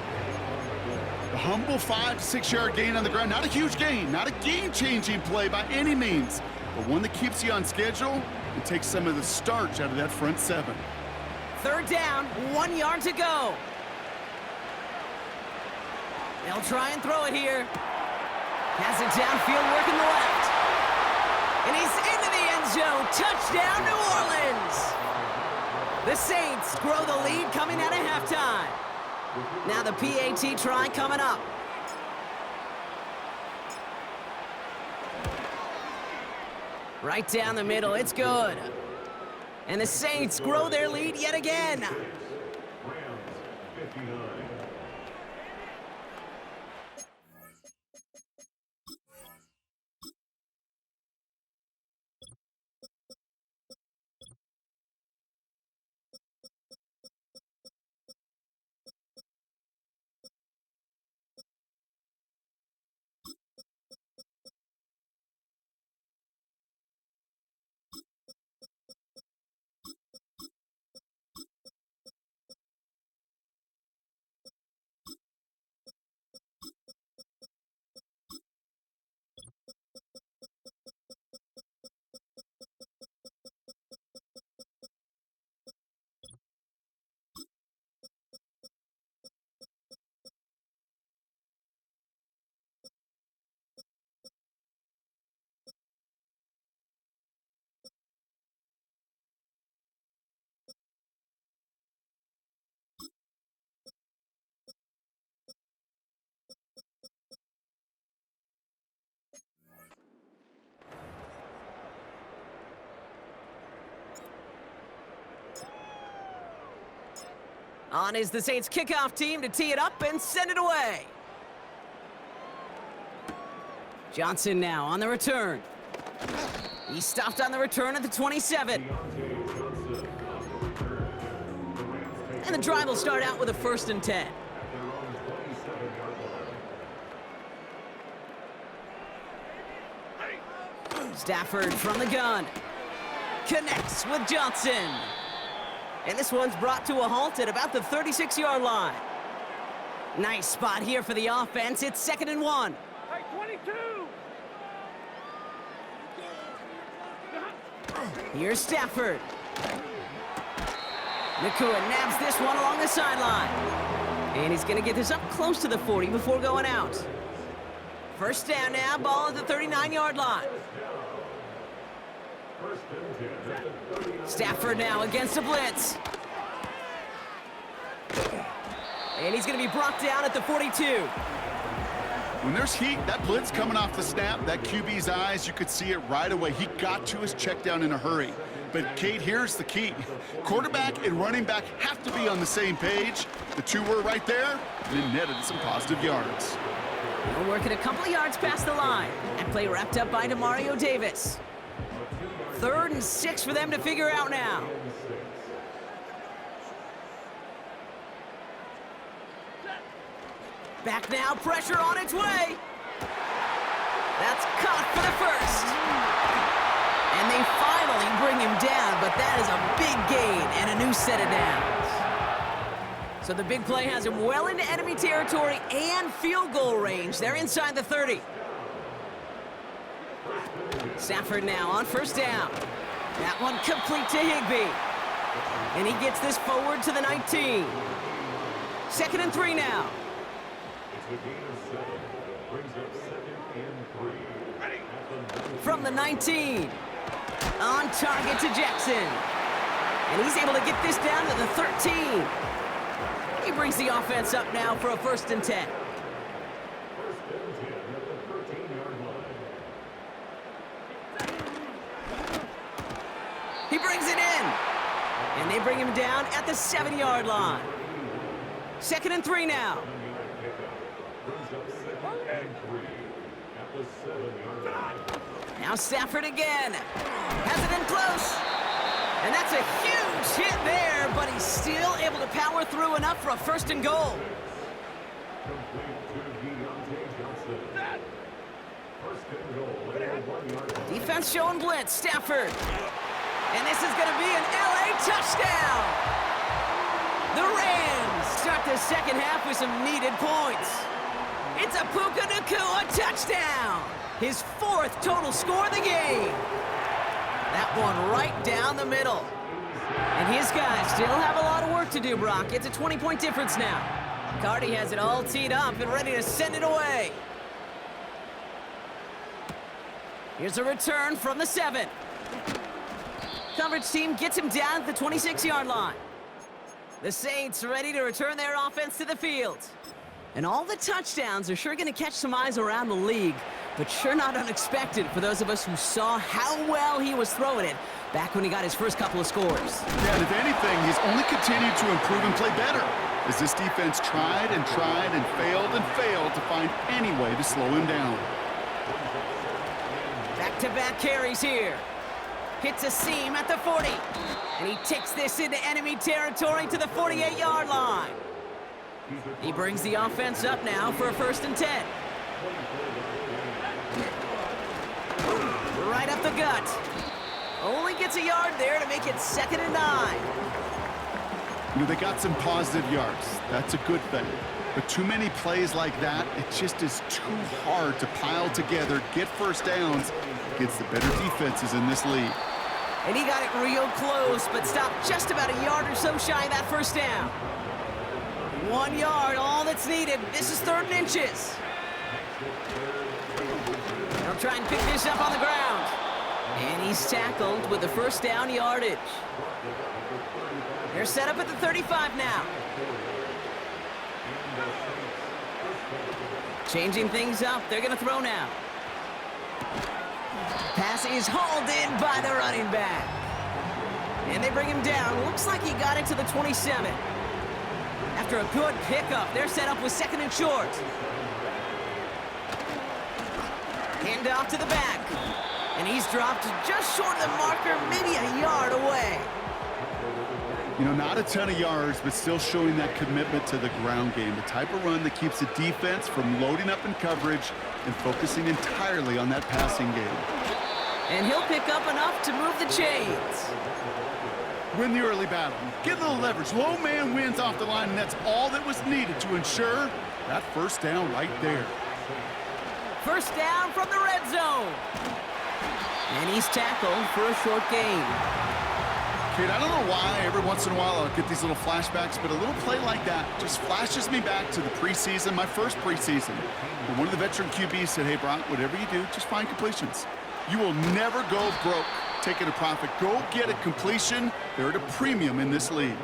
A humble 5 to 6 yard gain on the ground. Not a huge gain, not a game-changing play by any means, but one that keeps you on schedule and takes some of the starch out of that front 7. 3rd down, 1 yard to go. They'll try and throw it here. Pass it downfield, working the left. And he's into the end zone. Touchdown, New Orleans. The Saints grow the lead coming out of halftime. Now the PAT try coming up. Right down the middle, it's good. And the Saints grow their lead yet again. Rams 59. On is the Saints kickoff team to tee it up and send it away. Johnson now on the return. He stopped on the return at the 27. And the drive will start out with a 1st and 10. Stafford from the gun. Connects with Johnson. And this one's brought to a halt at about the 36-yard line. Nice spot here for the offense. It's 2nd and 1. Hey, 22! Here's Stafford. Nakua nabs this one along the sideline. And he's going to get this up close to the 40 before going out. 1st down now, ball at the 39-yard line. Stafford now against a blitz. And he's going to be brought down at the 42. When there's heat, that blitz coming off the snap, that QB's eyes, you could see it right away. He got to his check down in a hurry. But, Kate, here's the key. Quarterback and running back have to be on the same page. The two were right there, and it netted some positive yards. We're working a couple of yards past the line. That play wrapped up by Demario Davis. 3rd and 6 for them to figure out now. Back now, pressure on its way. That's caught for the first. And they finally bring him down, but that is a big gain and a new set of downs. So the big play has him well into enemy territory and field goal range. They're inside the 30. Stafford now on 1st down. That one complete to Higbee. And he gets this forward to the 19. 2nd and 3 now. It's a gain of 7. Brings up 2nd and 3. From the 19. On target to Jackson. And he's able to get this down to the 13. He brings the offense up now for a 1st and 10. 1st and 10 at the 13-yard line. He brings it in. And they bring him down at the 7-yard line. 2nd and 3 now. Brings up 2nd and 3 at the 7-yard line. Now Stafford again. Has it in close. And that's a huge hit there, but he's still able to power through enough for a 1st and goal. Defense showing blitz, Stafford. And this is going to be an LA touchdown. The Rams start the 2nd half with some needed points. It's a Puka Nacua touchdown. His 4th total score of the game. That one right down the middle. And his guys still have a lot of work to do, Brock. It's a 20-point difference now. Cardi has it all teed up and ready to send it away. Here's a return from the 7. Coverage team gets him down at the 26-yard line. The Saints ready to return their offense to the field. And all the touchdowns are sure going to catch some eyes around the league, but sure not unexpected for those of us who saw how well he was throwing it back when he got his first couple of scores. Yeah, and if anything, he's only continued to improve and play better as this defense tried and failed to find any way to slow him down. Back-to-back carries here. Hits a seam at the 40. And he takes this into enemy territory to the 48-yard line. He brings the offense up now for a 1st and 10. Right up the gut. Only gets a yard there to make it 2nd and 9. You know, they got some positive yards. That's a good thing. But too many plays like that, it just is too hard to pile together, get 1st downs against the better defenses in this league. And he got it real close, but stopped just about a yard or so shy of that 1st down. 1 yard, all that's needed. This is 3rd and inches. They'll try and pick this up on the ground. And he's tackled with the 1st down yardage. They're set up at the 35 now. Changing things up. They're going to throw now. Pass is hauled in by the running back. And they bring him down. Looks like he got it to the 27. After a good pickup, they're set up with 2nd and short. Hand off to the back. And he's dropped just short of the marker, maybe a yard away. You know, not a ton of yards, but still showing that commitment to the ground game. The type of run that keeps the defense from loading up in coverage and focusing entirely on that passing game. And he'll pick up enough to move the chains. Win the early battle. Get a little leverage. Low man wins off the line, and that's all that was needed to ensure that 1st down right there. 1st down from the red zone. And he's tackled for a short gain. Kate, I don't know why every once in a while I'll get these little flashbacks, but a little play like that just flashes me back to the preseason, my first preseason. But one of the veteran QBs said, hey, Brock, whatever you do, just find completions. You will never go broke taking a profit. Go get a completion. They're at a premium in this league.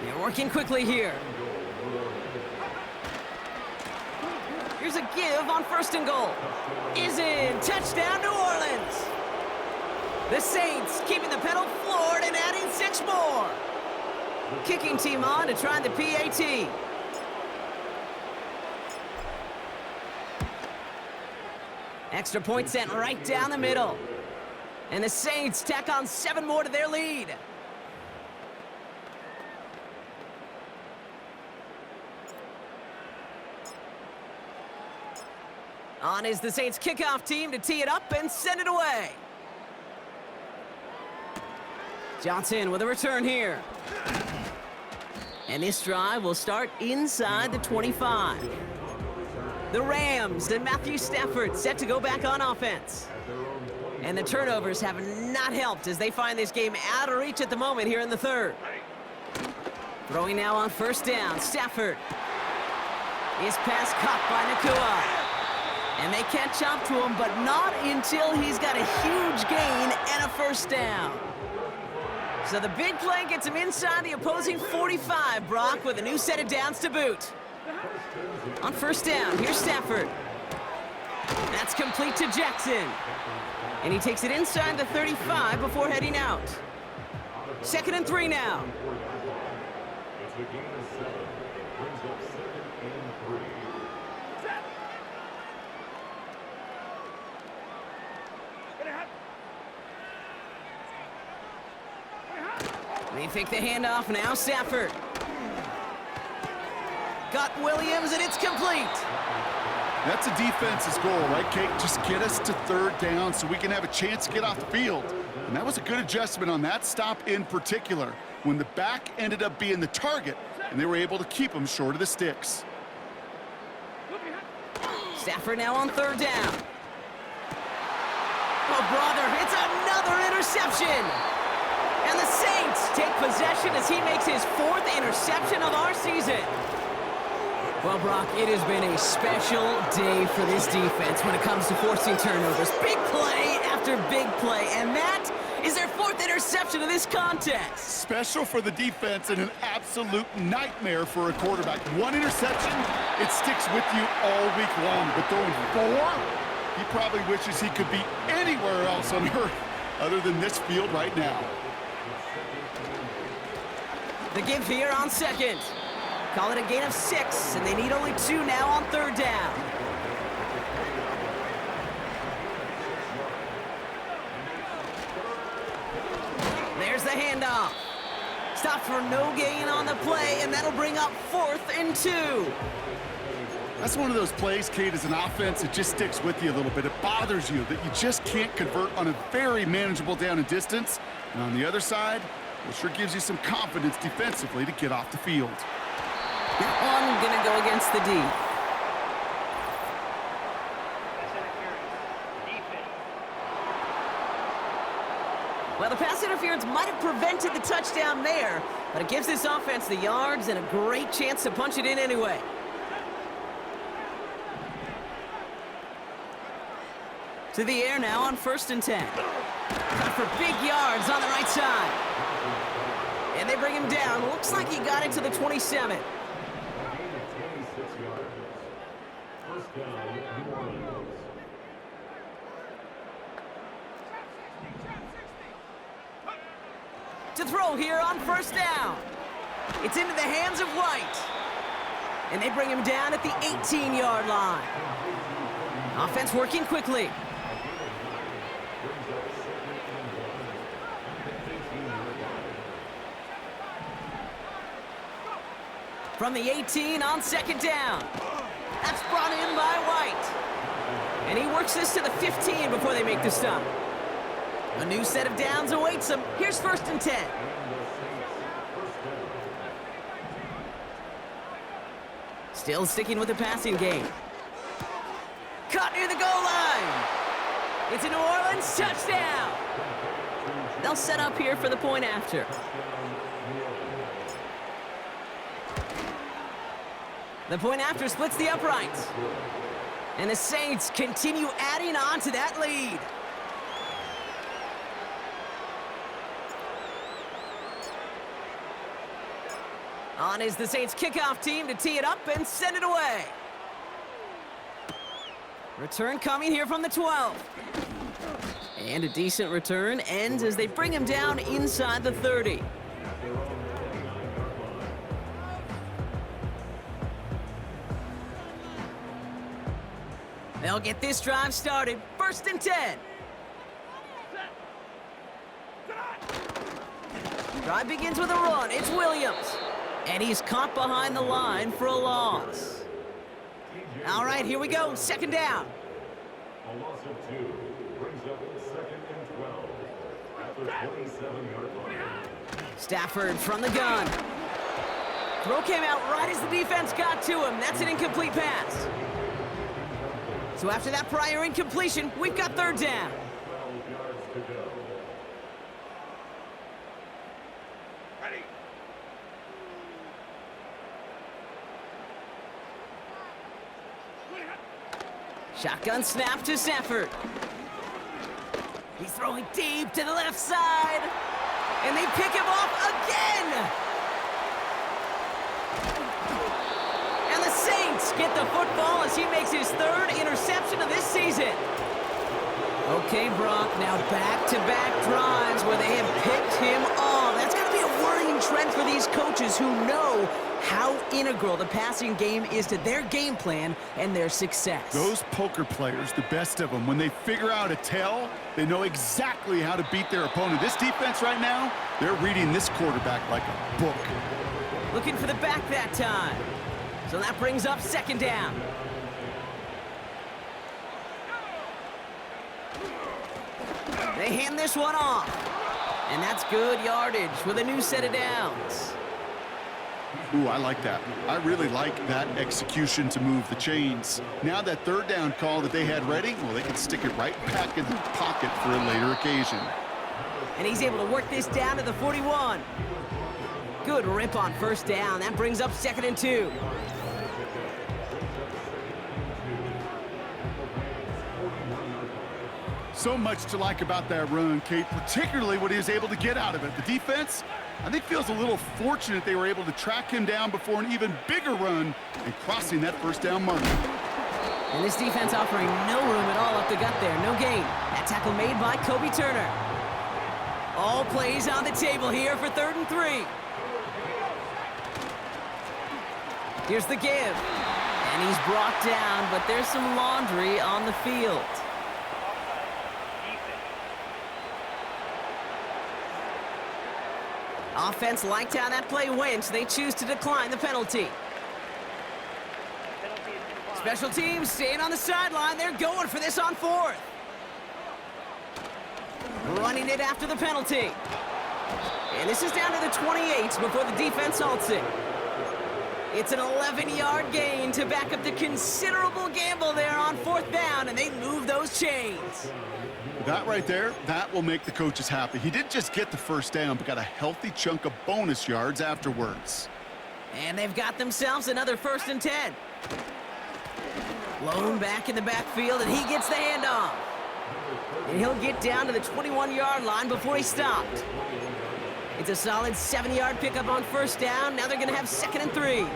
They're working quickly here. Here's a give on 1st and goal. Is in. Touchdown, New Orleans. The Saints keeping the pedal floored and adding 6 more. Kicking team on to try the PAT. Extra point sent right down the middle. And the Saints tack on 7 more to their lead. On is the Saints kickoff team to tee it up and send it away. Johnson with a return here. And this drive will start inside the 25. The Rams and Matthew Stafford set to go back on offense. And the turnovers have not helped as they find this game out of reach at the moment here in the 3rd. Throwing now on 1st down, Stafford. His pass caught by Nakua. And they catch up to him, but not until he's got a huge gain and a 1st down. So the big play gets him inside the opposing 45, Brock, with a new set of downs to boot. On 1st down, here's Stafford. That's complete to Jackson. And he takes it inside the 35 before heading out. 2nd and 3 now. It's a gain of 7. Brings up 2nd and 3. They fake the handoff now, Stafford. Got Williams, and it's complete. That's a defense's goal, right, Kate? Just get us to 3rd down so we can have a chance to get off the field. And that was a good adjustment on that stop in particular, when the back ended up being the target, and they were able to keep him short of the sticks. Stafford now on 3rd down. Oh, brother, it's another interception. And the Saints take possession as he makes his 4th interception of our season. Well, Brock, it has been a special day for this defense when it comes to forcing turnovers. Big play after big play, and that is their 4th interception of this contest. Special for the defense and an absolute nightmare for a quarterback. 1 interception, it sticks with you all week long. But throwing 4, he probably wishes he could be anywhere else on earth other than this field right now. The give here on 2nd. Call it a gain of 6, and they need only 2 now on 3rd down. There's the handoff. Stopped for no gain on the play, and that'll bring up 4th and 2. That's one of those plays, Kate, as an offense, it just sticks with you a little bit. It bothers you that you just can't convert on a very manageable down and distance. And on the other side, it sure gives you some confidence defensively to get off the field. That one gonna go against the D. Pass interference. Defense. Well, the pass interference might have prevented the touchdown there, but it gives this offense the yards and a great chance to punch it in anyway. To the air now on 1st and 10. Cut for big yards on the right side. And they bring him down. Looks like he got it to the 27. Gain of 26 yards. 1st down, New Orleans. To throw here on 1st down. It's into the hands of White. And they bring him down at the 18-yard line. Offense working quickly. From the 18 on 2nd down. That's brought in by White. And he works this to the 15 before they make the stop. A new set of downs awaits them. Here's 1st and 10. Still sticking with the passing game. Caught near the goal line. It's a New Orleans touchdown. They'll set up here for the point after. The point after splits the uprights. And the Saints continue adding on to that lead. On is the Saints kickoff team to tee it up and send it away. Return coming here from the 12. And a decent return ends as they bring him down inside the 30. They'll get this drive started. 1st and 10. Drive begins with a run. It's Williams. And he's caught behind the line for a loss. All right, here we go. 2nd down. A loss of 2 brings up 2nd and 12 at the 27-yard line. Stafford from the gun. Throw came out right as the defense got to him. That's an incomplete pass. So after that prior incompletion, we've got 3rd down. 12 yards to go. Shotgun snap to Stafford. He's throwing deep to the left side. And they pick him off again. And the Saints get the football as he makes his 3rd interception of this season. Okay, Brock, now back-to-back drives where they have picked him off. That's got to be a worrying trend for these coaches who know how integral the passing game is to their game plan and their success. Those poker players, the best of them, when they figure out a tell, they know exactly how to beat their opponent. This defense right now, they're reading this quarterback like a book. Looking for the back that time. So that brings up 2nd down. They hand this one off. And that's good yardage with a new set of downs. Ooh, I like that. I really like that execution to move the chains. Now that 3rd down call that they had ready, well, they can stick it right back in the pocket for a later occasion. And he's able to work this down to the 41. Good rip on 1st down. That brings up 2nd and 2. So much to like about that run, Kate, particularly what he was able to get out of it. The defense, I think, feels a little fortunate they were able to track him down before an even bigger run and crossing that 1st down mark. And this defense offering no room at all up the gut there. No gain. That tackle made by Kobe Turner. All plays on the table here for 3rd and 3. Here's the give. And he's brought down, but there's some laundry on the field. Offense liked how that play went, so they choose to decline the penalty. Special teams staying on the sideline. They're going for this on 4th. Running it after the penalty. And this is down to the 28 before the defense halts it. It's an 11-yard gain to back up the considerable gamble there on 4th down, and they move those chains. That right there, that will make the coaches happy. He didn't just get the 1st down, but got a healthy chunk of bonus yards afterwards. And they've got themselves another 1st and 10. Lone back in the backfield, and he gets the handoff. And he'll get down to the 21-yard line before he stopped. It's a solid 7-yard pickup on 1st down. Now they're going to have 2nd and 3.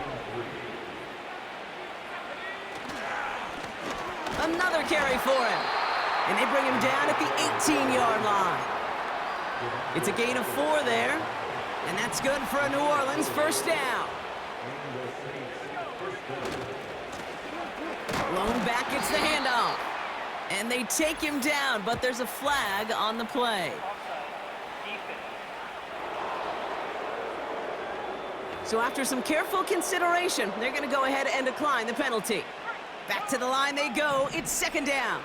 Another carry for him. And they bring him down at the 18-yard line. It's a gain of 4 there. And that's good for a New Orleans 1st down. Lone back gets the handoff. And they take him down, but there's a flag on the play. So after some careful consideration, they're going to go ahead and decline the penalty. Back to the line they go. It's 2nd down.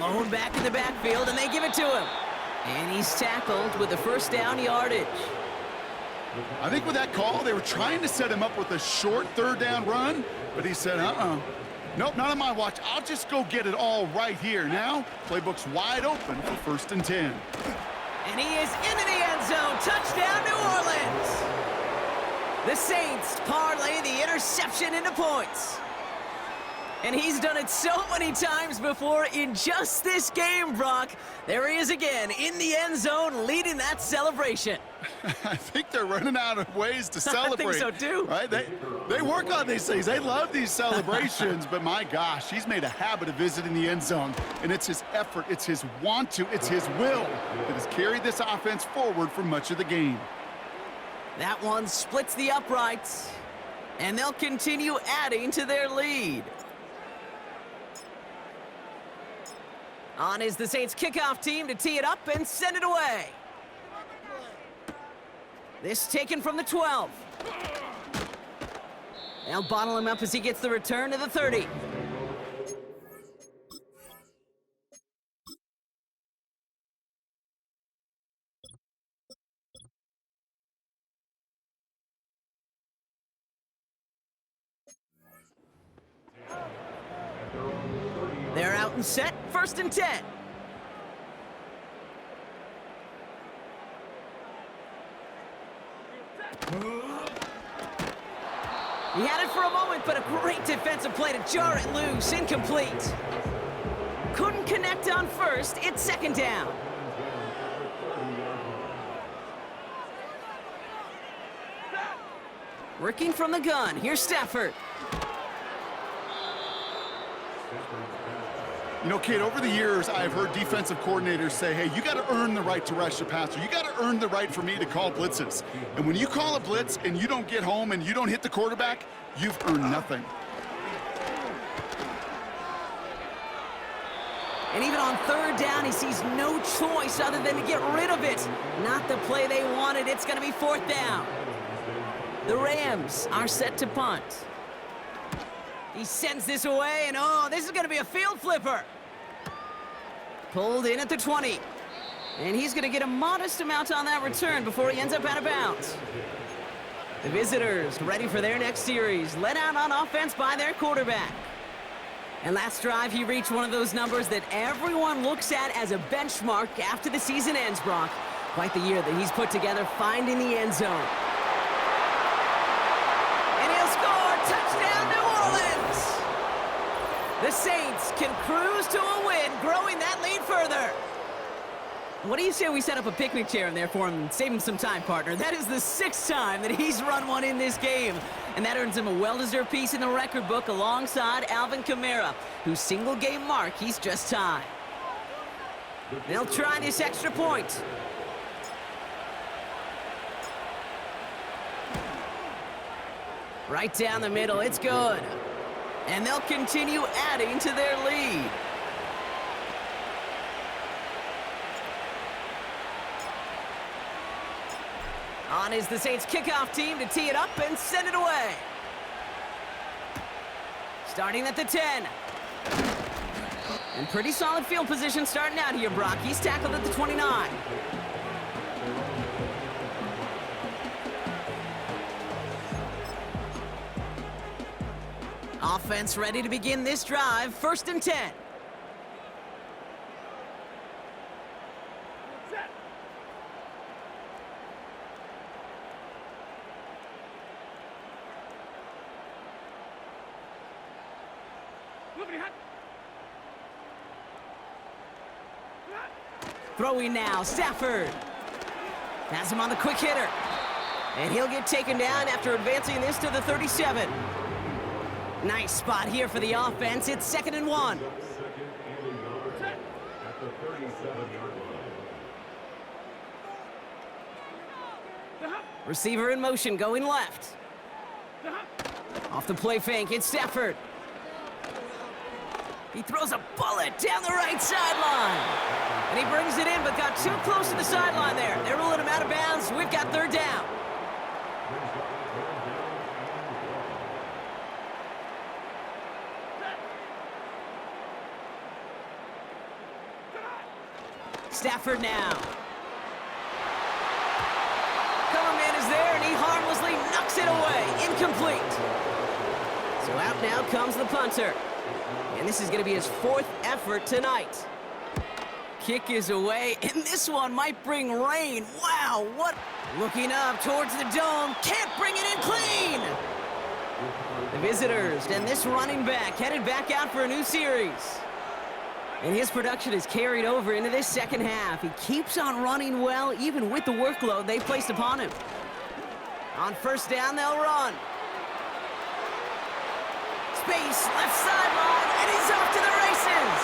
Lone back in the backfield, and they give it to him. And he's tackled with the 1st down yardage. I think with that call, they were trying to set him up with a short 3rd down run, but he said, nope, not on my watch. I'll just go get it all right here. Now, playbook's wide open for 1st and 10. And he is into the end zone. Touchdown, New Orleans. The Saints parlay the interception into points. And he's done it so many times before in just this game, Brock. There he is again in the end zone leading that celebration. I think they're running out of ways to celebrate. I think so too. Right? They work on these things. They love these celebrations, but my gosh, he's made a habit of visiting the end zone. And it's his effort, it's his want to, it's his will that has carried this offense forward for much of the game. That one splits the uprights, and they'll continue adding to their lead. On is the Saints kickoff team to tee it up and send it away. This taken from the 12. They'll bottle him up as he gets the return to the 30. They're out and set, 1st and 10. He had it for a moment, but a great defensive play to jar it loose, incomplete. Couldn't connect on 1st, it's 2nd down. Working from the gun, here's Stafford. You know, Kate, over the years, I've heard defensive coordinators say, hey, you got to earn the right to rush the passer. You got to earn the right for me to call blitzes. And when you call a blitz and you don't get home and you don't hit the quarterback, you've earned nothing. And even on 3rd down, he sees no choice other than to get rid of it. Not the play they wanted. It's going to be 4th down. The Rams are set to punt. He sends this away, and oh, this is going to be a field flipper. Pulled in at the 20. And he's going to get a modest amount on that return before he ends up out of bounds. The visitors ready for their next series, led out on offense by their quarterback. And last drive, he reached one of those numbers that everyone looks at as a benchmark after the season ends, Brock. Quite the year that he's put together, finding the end zone. And he'll score! Touchdown, New Orleans! The Saints can cruise to a win, growing that lead further. What do you say we set up a picnic chair in there for him and save him some time, partner? That is the 6th time that he's run one in this game. And that earns him a well-deserved piece in the record book alongside Alvin Kamara, whose single-game mark he's just tied. They'll try this extra point. Right down the middle, it's good. And they'll continue adding to their lead. On is the Saints kickoff team to tee it up and send it away. Starting at the 10. And pretty solid field position starting out here, Brock. He's tackled at the 29. Offense ready to begin this drive. 1st and 10. Throwing now, Stafford. Has him on the quick hitter. And he'll get taken down after advancing this to the 37. Nice spot here for the offense. It's 2nd and 1. Receiver in motion, going left. Off the play fake, it's Stafford. He throws a bullet down the right sideline. And he brings it in, but got too close to the sideline there. They're ruling him out of bounds. We've got 3rd down. Stafford now. Cover man is there, and he harmlessly knocks it away. Incomplete. So out now comes the punter. And this is going to be his 4th effort tonight. Kick is away, and this one might bring rain. Wow, what? Looking up towards the dome. Can't bring it in clean. The visitors, and this running back headed back out for a new series. And his production is carried over into this second half. He keeps on running well, even with the workload they placed upon him. On first down, they'll run. Space, left sideline, and he's off to the races.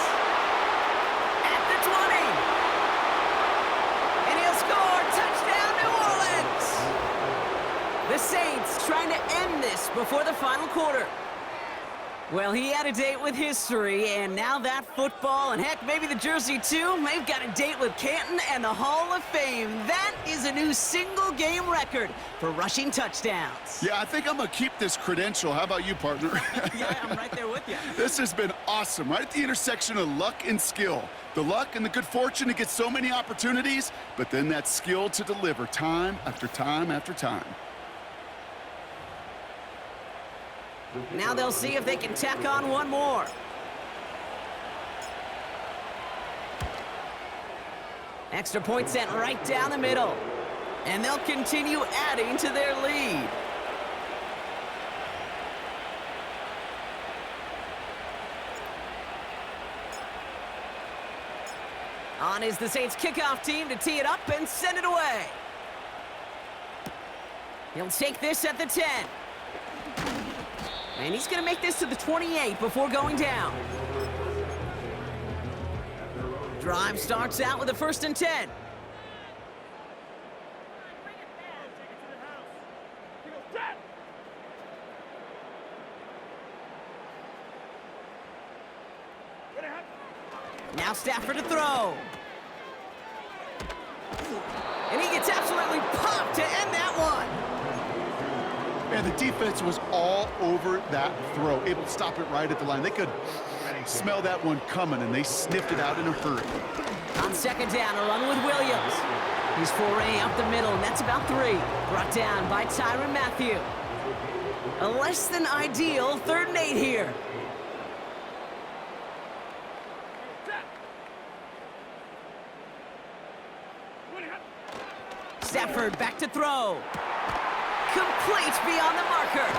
At the 20. And he'll score. Touchdown, New Orleans. The Saints trying to end this before the final quarter. Well, he had a date with history, and now that football, and heck, maybe the jersey too, they've got a date with Canton and the Hall of Fame. That is a new single-game record for rushing touchdowns. Yeah, I think I'm going to keep this credential. How about you, partner? Yeah, I'm right there with you. This has been awesome, right at the intersection of luck and skill. The luck and the good fortune to get so many opportunities, but then that skill to deliver time after time after time. Now they'll see if they can tack on one more. Extra point sent right down the middle. And they'll continue adding to their lead. On is the Saints kickoff team to tee it up and send it away. He'll take this at the 10. And he's going to make this to the 28 before going down. Drive starts out with a 1st and 10. Now Stafford to throw. And he gets absolutely popped to end that one. And the defense was all over that throw, able to stop it right at the line. They could smell that one coming, and they sniffed it out in a hurry. On second down, a run with Williams. He's foray up the middle, and that's about 3. Brought down by Tyrann Mathieu. A less than ideal 3rd and 8 here. Stafford back to throw. Complete beyond the marker.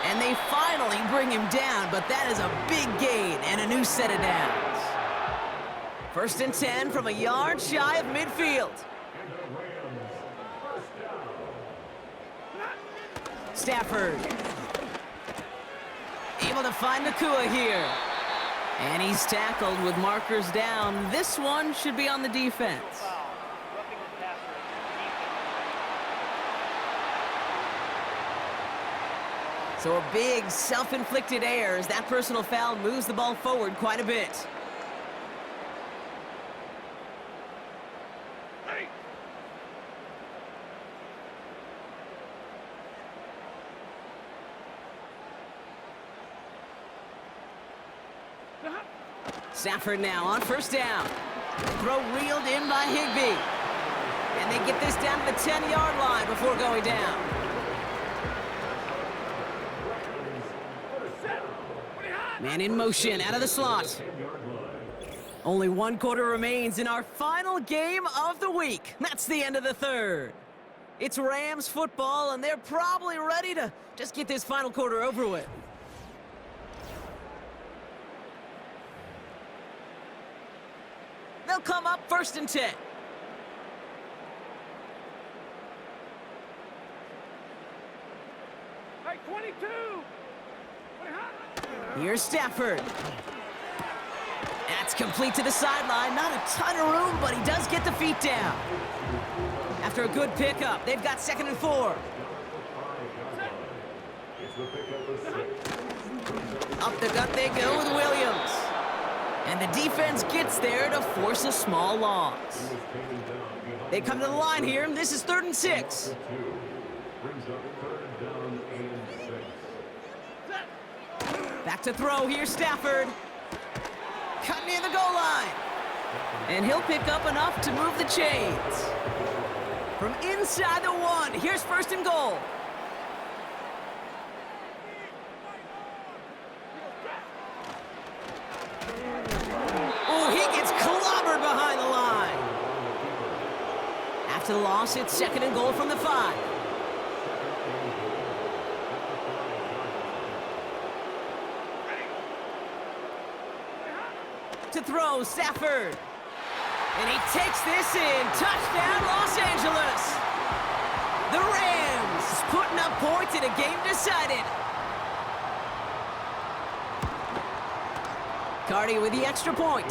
And they finally bring him down, but that is a big gain and a new set of downs. 1st and 10 from a yard shy of midfield. Stafford. Able to find Nakua here. And he's tackled with markers down. This one should be on the defense. Roughing the passer. So a big self-inflicted error as that personal foul moves the ball forward quite a bit. Stafford now on 1st down. Throw reeled in by Higbee. And they get this down to the 10-yard line before going down. Man in motion out of the slot. Only 1 quarter remains in our final game of the week. That's the end of the 3rd. It's Rams football, and they're probably ready to just get this final quarter over with. They'll come up 1st and 10. Hey, 22! Here's Stafford. That's complete to the sideline. Not a ton of room, but he does get the feet down. After a good pickup, they've got 2nd and 4. Up the gut they go with Williams. And the defense gets there to force a small loss. They come to the line here, and this is 3rd and 6. Back to throw, here's Stafford. Cut near the goal line. And he'll pick up enough to move the chains. From inside the 1, here's 1st and goal. Oh, he gets clobbered behind the line. After the loss, it's 2nd and goal from the 5. to throw, Stafford. And he takes this in. Touchdown, Los Angeles. The Rams putting up points in a game decided. Cardi with the extra point.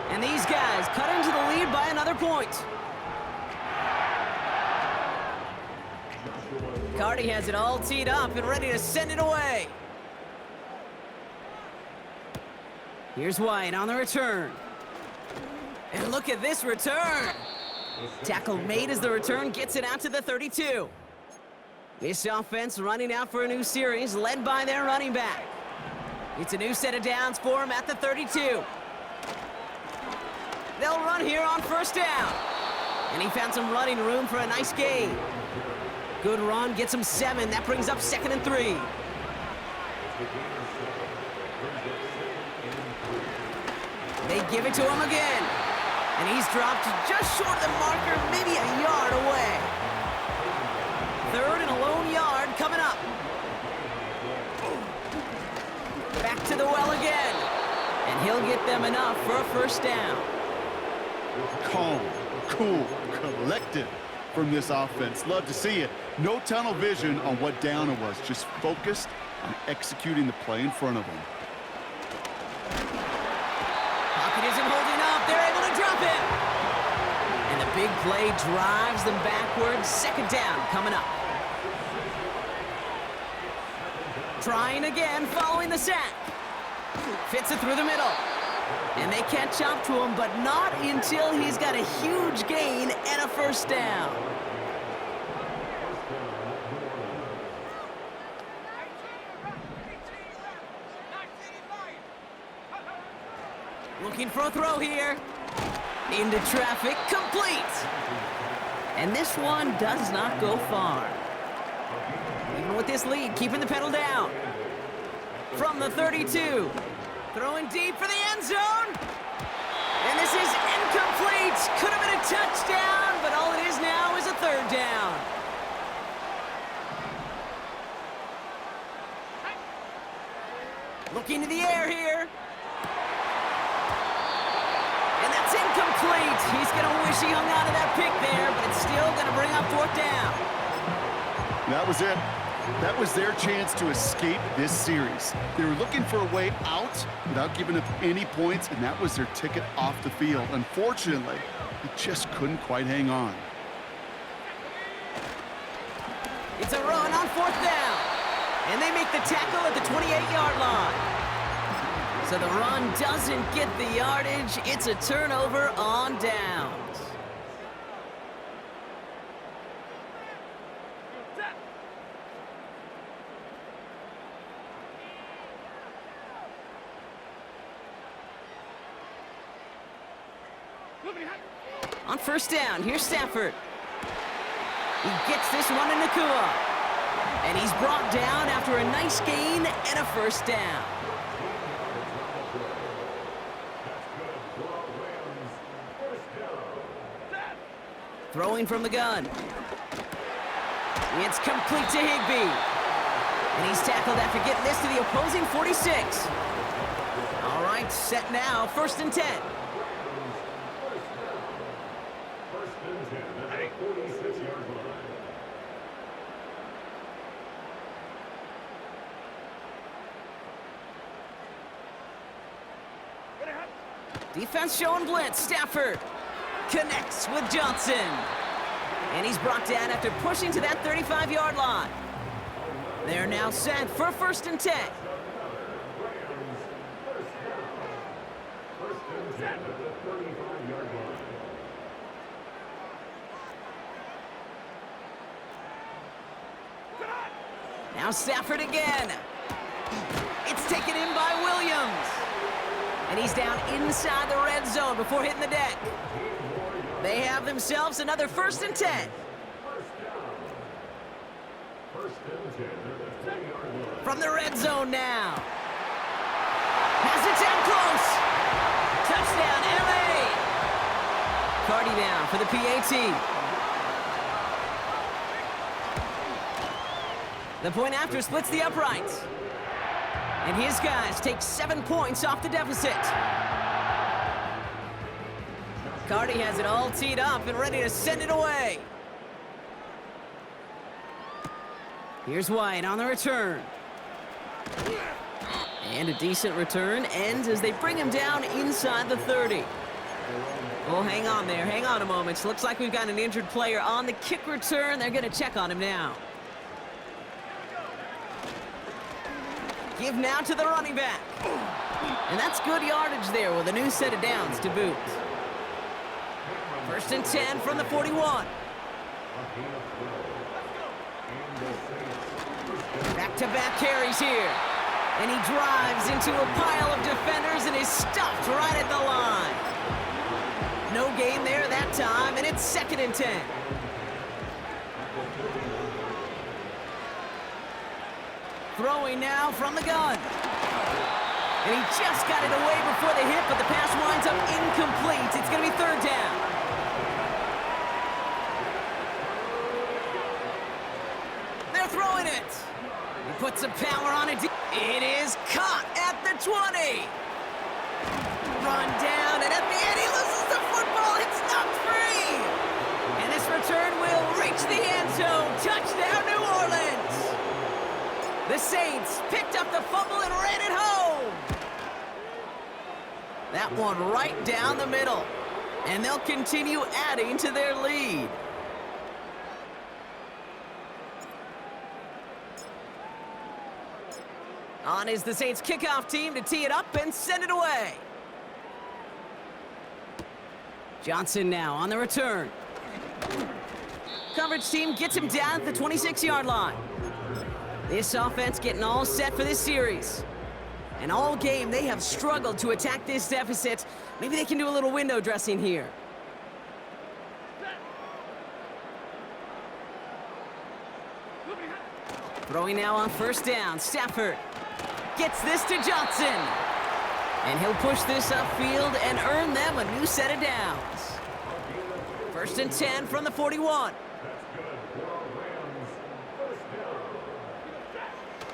And these guys cut into the lead by another point. Cardi has it all teed up and ready to send it away. Here's White on the return. And look at this return. Tackle made as the return gets it out to the 32. This offense running out for a new series led by their running back. It's a new set of downs for him at the 32. They'll run here on first down. And he found some running room for a nice gain. Good run, gets him 7. That brings up 2nd and 3. They give it to him again. And he's dropped just short of the marker, maybe a yard away. 3rd and a lone yard coming up. Back to the well again. And he'll get them enough for a first down. Calm, cool, collected from this offense. Love to see it. No tunnel vision on what down it was. Just focused on executing the play in front of them. Pocket isn't holding up. They're able to drop it. And the big play drives them backwards. 2nd down coming up. Trying again following the sack. Fits it through the middle. And they catch up to him, but not until he's got a huge gain and a first down. Looking for a throw here. Into traffic, complete. And this one does not go far. Even with this lead, keeping the pedal down. From the 32. Throwing deep for the end zone. And this is incomplete. Could have been a touchdown, but all it is now is a 3rd down. Looking to the air here. And that's incomplete. He's going to wish he hung on to that pick there, but it's still going to bring up 4th down. That was it. That was their chance to escape this series. They were looking for a way out without giving up any points, and that was their ticket off the field. Unfortunately, they just couldn't quite hang on. It's a run on 4th down. And they make the tackle at the 28-yard line. So the run doesn't get the yardage. It's a turnover on downs. On first down, here's Stafford. He gets this one in Nakua. And he's brought down after a nice gain and a first down. Throwing from the gun. It's complete to Higbee. And he's tackled after getting this to the opposing 46. All right, set now, 1st and 10. Defense showing blitz. Stafford connects with Johnson. And he's brought down after pushing to that 35-yard line. They're now set for 1st and 10. Now Stafford again. It's taken in by Williams. And he's down inside the red zone before hitting the deck. They have themselves another 1st and 10. From the red zone now. Has it down close. Touchdown, LA. Cardi down for the PAT. The point after splits the uprights. And his guys take 7 points off the deficit. McCarty has it all teed up and ready to send it away. Here's White on the return. And a decent return ends as they bring him down inside the 30. Oh, hang on there. Hang on a moment. Looks like we've got an injured player on the kick return. They're going to check on him now. Give now to the running back. And that's good yardage there with a new set of downs to boot. 1st and 10 from the 41. Back-to-back carries here. And he drives into a pile of defenders and is stuffed right at the line. No gain there that time, and it's 2nd and 10. Throwing now from the gun. And he just got it away before the hit, but the pass winds up incomplete. It's going to be 3rd down. They're throwing it. He puts some power on it. It is caught at the 20. Run down, and at the end he loses the football. It's knocked free. And this return will reach the end zone. Touchdown, New Orleans. The Saints picked up the fumble and ran it home. That one right down the middle. And they'll continue adding to their lead. On is the Saints kickoff team to tee it up and send it away. Johnson now on the return. Coverage team gets him down at the 26-yard line. This offense getting all set for this series. And all game, they have struggled to attack this deficit. Maybe they can do a little window dressing here. Throwing now on 1st down. Stafford gets this to Johnson. And he'll push this upfield and earn them a new set of downs. 1st and 10 from the 41.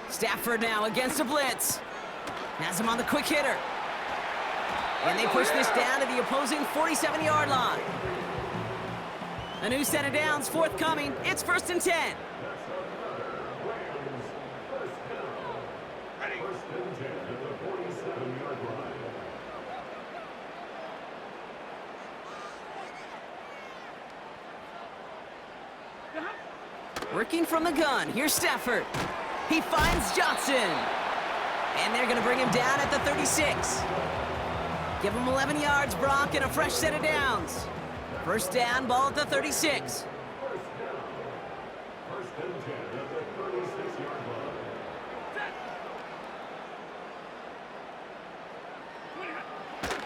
Stafford now against a blitz. Has him on the quick hitter. And they push this down to the opposing 47-yard line. A new set of downs forthcoming. It's 1st and 10. Working from the gun. Here's Stafford. He finds Johnson. And they're going to bring him down at the 36. Give him 11 yards, Brock, and a fresh set of downs. 1st down, ball at the 36.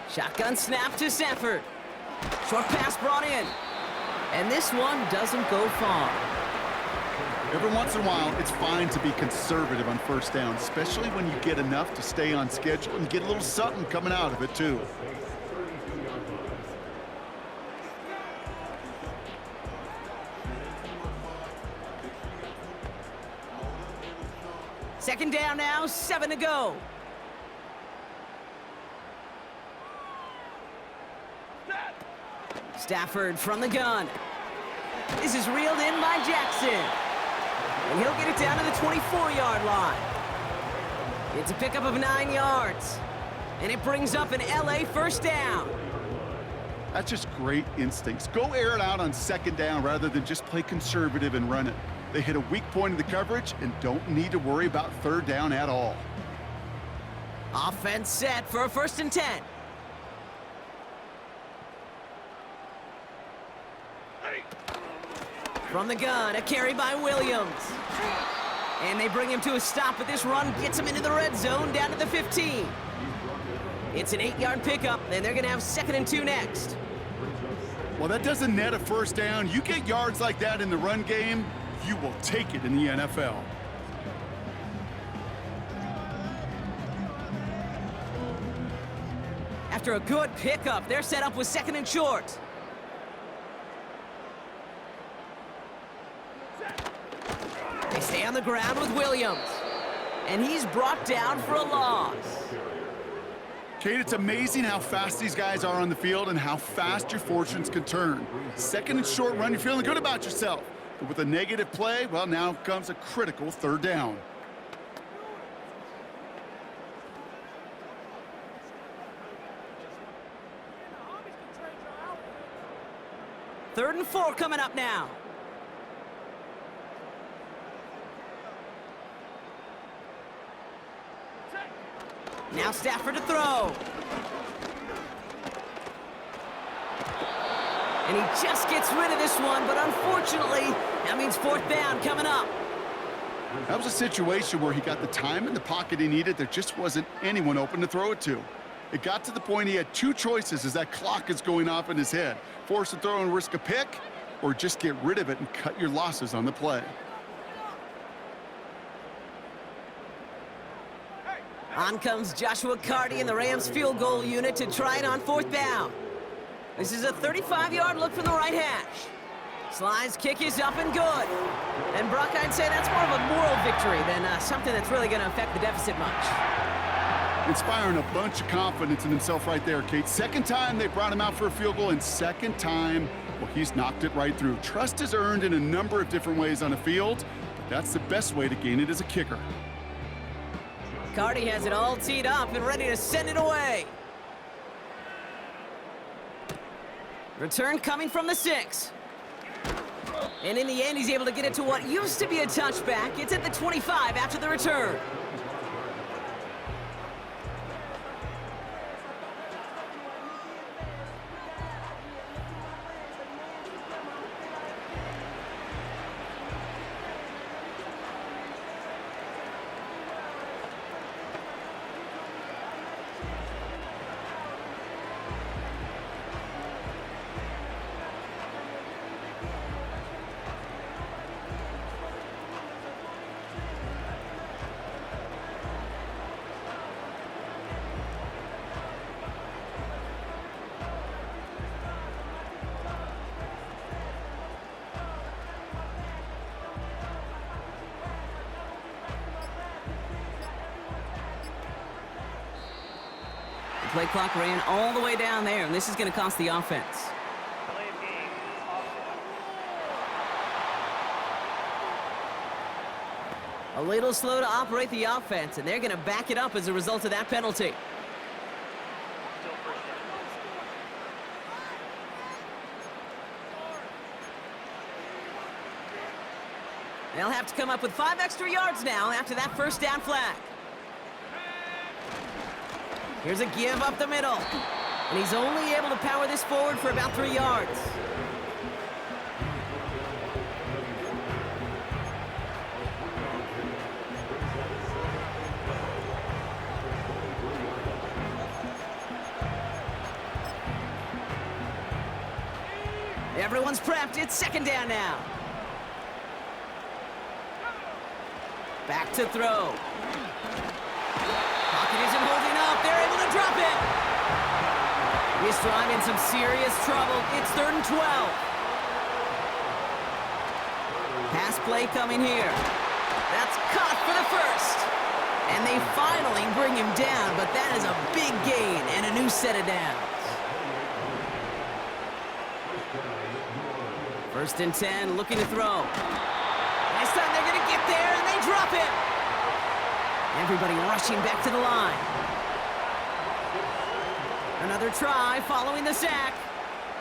Shotgun snap to Stafford. Short pass brought in. And this one doesn't go far. Every once in a while, it's fine to be conservative on 1st down, especially when you get enough to stay on schedule and get a little something coming out of it, too. Second down now, 7 to go. Stafford from the gun. This is reeled in by Jackson. And he'll get it down to the 24-yard line. It's a pickup of 9 yards. And it brings up an LA 1st down. That's just great instincts. Go air it out on 2nd down rather than just play conservative and run it. They hit a weak point in the coverage and don't need to worry about 3rd down at all. Offense set for a 1st and 10. From the gun, a carry by Williams. And they bring him to a stop, but this run gets him into the red zone down to the 15. It's an 8-yard pickup, and they're going to have 2nd and 2 next. Well, that doesn't net a 1st down. You get yards like that in the run game, you will take it in the NFL. After a good pickup, they're set up with 2nd and short. They stay on the ground with Williams. And he's brought down for a loss. Kate, it's amazing how fast these guys are on the field and how fast your fortunes can turn. Second and short run, you're feeling good about yourself. But with a negative play, well, now comes a critical third down. Third and 4 coming up now. Now Stafford to throw. And he just gets rid of this one, but unfortunately, that means fourth down coming up. That was a situation where he got the time in the pocket he needed. There just wasn't anyone open to throw it to. It got to the point he had two choices as that clock is going off in his head. Force to throw and risk a pick, or just get rid of it and cut your losses on the play. On comes Joshua Carty and the Rams field goal unit to try it on fourth down. This is a 35-yard look from the right hash. Sly's kick is up and good. And Brock, I'd say that's more of a moral victory than something that's really going to affect the deficit much. Inspiring a bunch of confidence in himself right there, Kate. Second time they brought him out for a field goal, and second time, well, he's knocked it right through. Trust is earned in a number of different ways on a field, but that's the best way to gain it as a kicker. Carty has it all teed up and ready to send it away. Return coming from the 6. And in the end, he's able to get it to what used to be a touchback. It's at the 25 after the return. Play clock ran all the way down there, and this is going to cost the offense. Delay of game. A little slow to operate the offense, and they're going to back it up as a result of that penalty. Still first down. They'll have to come up with 5 extra yards now after that first down flag. Here's a give up the middle. And he's only able to power this forward for about 3 yards. Everyone's prepped. It's second down now. Back to throw. Pocket isn't holding up. They're able to drop it. This drive in some serious trouble. It's 3rd and 12. Pass play coming here. That's caught for the first. And they finally bring him down, but that is a big gain and a new set of downs. 1st and 10, looking to throw. This time they're going to get there, and they drop it. Everybody rushing back to the line. Another try following the sack.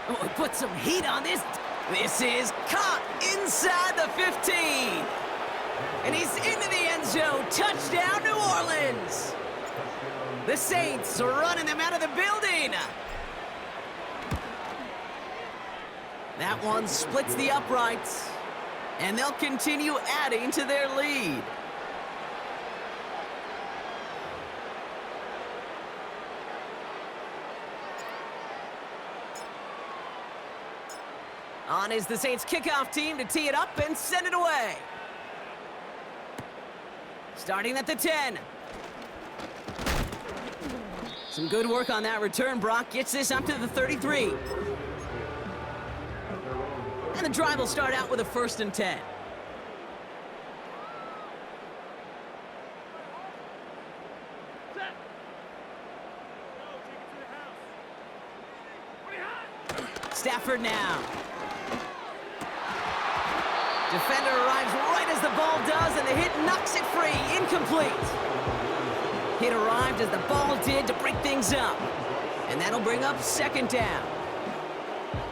Oh, put some heat on this. This is caught inside the 15. And he's into the end zone. Touchdown, New Orleans. The Saints are running them out of the building. That one splits the uprights, and they'll continue adding to their lead. On is the Saints kickoff team to tee it up and send it away. Starting at the 10. Some good work on that return. Brock gets this up to the 33. And the drive will start out with a 1st and 10. Stafford now. Defender arrives right as the ball does, and the hit knocks it free. Incomplete. Hit arrived as the ball did to break things up. And that'll bring up second down.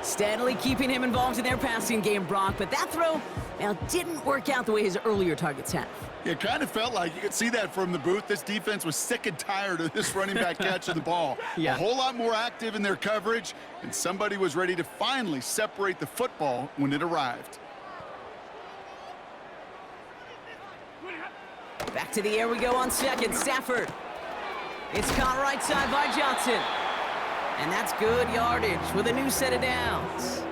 Steadily keeping him involved in their passing game, Brock, but that throw, now, didn't work out the way his earlier targets have. It kind of felt like you could see that from the booth. This defense was sick and tired of this running back catching the ball. Yeah. A whole lot more active in their coverage, and somebody was ready to finally separate the football when it arrived. Back to the air we go on second. Stafford. It's caught right side by Johnson. And that's good yardage with a new set of downs.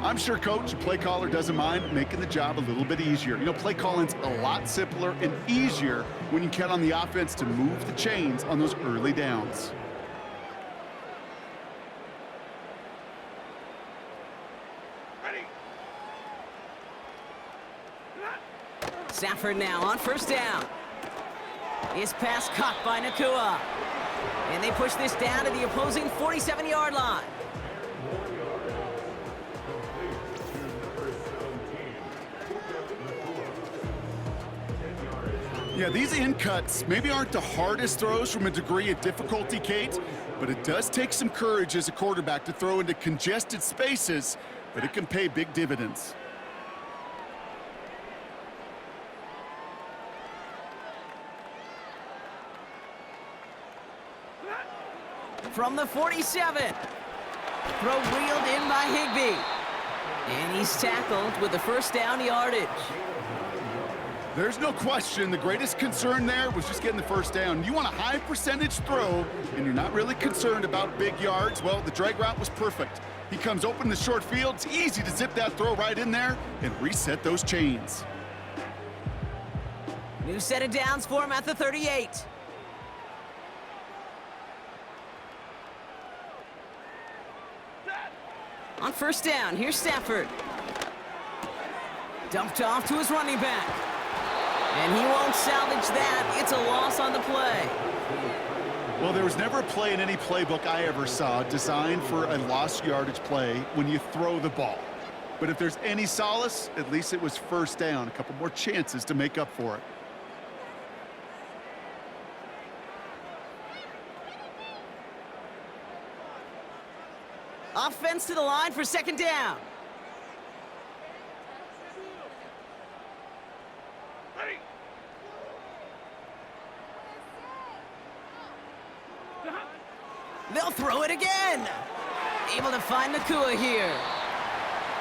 I'm sure coach and play caller doesn't mind making the job a little bit easier. You know, play calling's a lot simpler and easier when you count on the offense to move the chains on those early downs. Stafford now on first down. His pass caught by Nakua. And they push this down to the opposing 47-yard line. Yeah, these in cuts maybe aren't the hardest throws from a degree of difficulty, Kate, but it does take some courage as a quarterback to throw into congested spaces, but it can pay big dividends. From the 47. Throw wheeled in by Higbee. And he's tackled with the first down yardage. There's no question the greatest concern there was just getting the first down. You want a high percentage throw, and you're not really concerned about big yards. Well, the drag route was perfect. He comes open in the short field. It's easy to zip that throw right in there and reset those chains. New set of downs for him at the 38. On first down, here's Stafford. Dumped off to his running back. And he won't salvage that. It's a loss on the play. Well, there was never a play in any playbook I ever saw designed for a lost yardage play when you throw the ball. But if there's any solace, at least it was first down. A couple more chances to make up for it. Offense to the line for second down. They'll throw it again. Able to find Nakua here.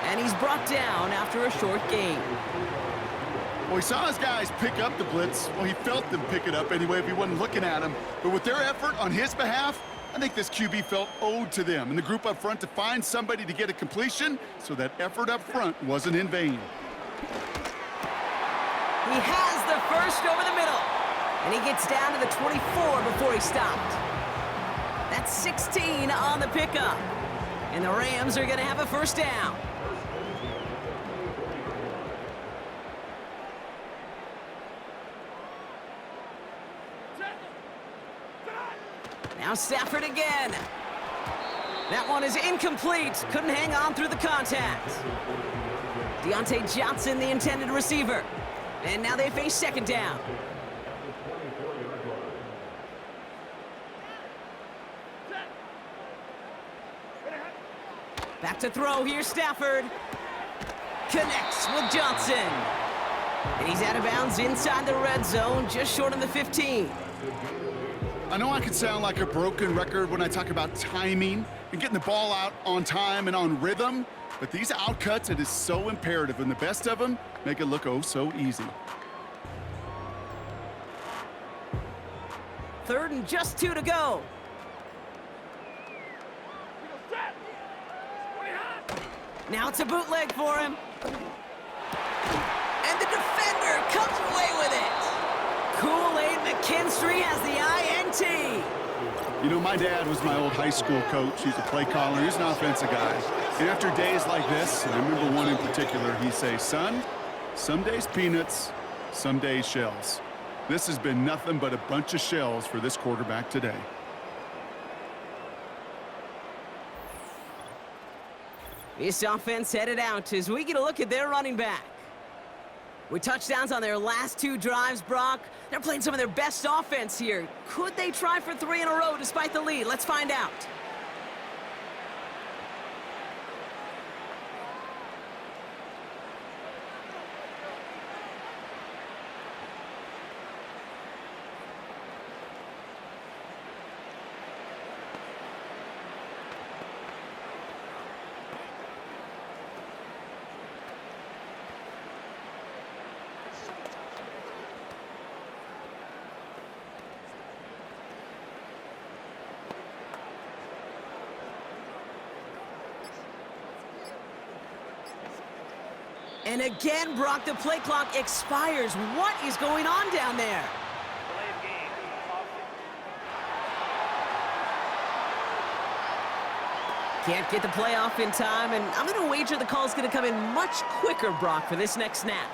And he's brought down after a short gain. Well, he saw his guys pick up the blitz. Well, he felt them pick it up anyway if he wasn't looking at him. But with their effort on his behalf, I think this QB felt owed to them and the group up front to find somebody to get a completion, so that effort up front wasn't in vain. He has the first over the middle. And he gets down to the 24 before he stopped. That's 16 on the pickup. And the Rams are going to have a first down. Now Stafford again. That one is incomplete. Couldn't hang on through the contact. Deontay Johnson, the intended receiver. And now they face second down. Back to throw. Here's Stafford. Connects with Johnson. And he's out of bounds inside the red zone, just short of the 15. I know I can sound like a broken record when I talk about timing and getting the ball out on time and on rhythm, but these outcuts, it is so imperative, and the best of them make it look oh so easy. Third and just 2 to go. Now it's a bootleg for him. And the defender comes away with it. Kool-Aid McKinstry has the INT. You know, my dad was my old high school coach. He's a play caller. He's an offensive guy. And after days like this, and I remember one in particular, he'd say, son, some days peanuts, some days shells. This has been nothing but a bunch of shells for this quarterback today. This offense headed out as we get a look at their running back. With touchdowns on their last 2 drives, Brock, they're playing some of their best offense here. Could they try for 3 in a row despite the lead? Let's find out. And again, Brock, the play clock expires. What is going on down there? Delay of game. Can't get the play off in time, and I'm going to wager the call's going to come in much quicker, Brock, for this next snap.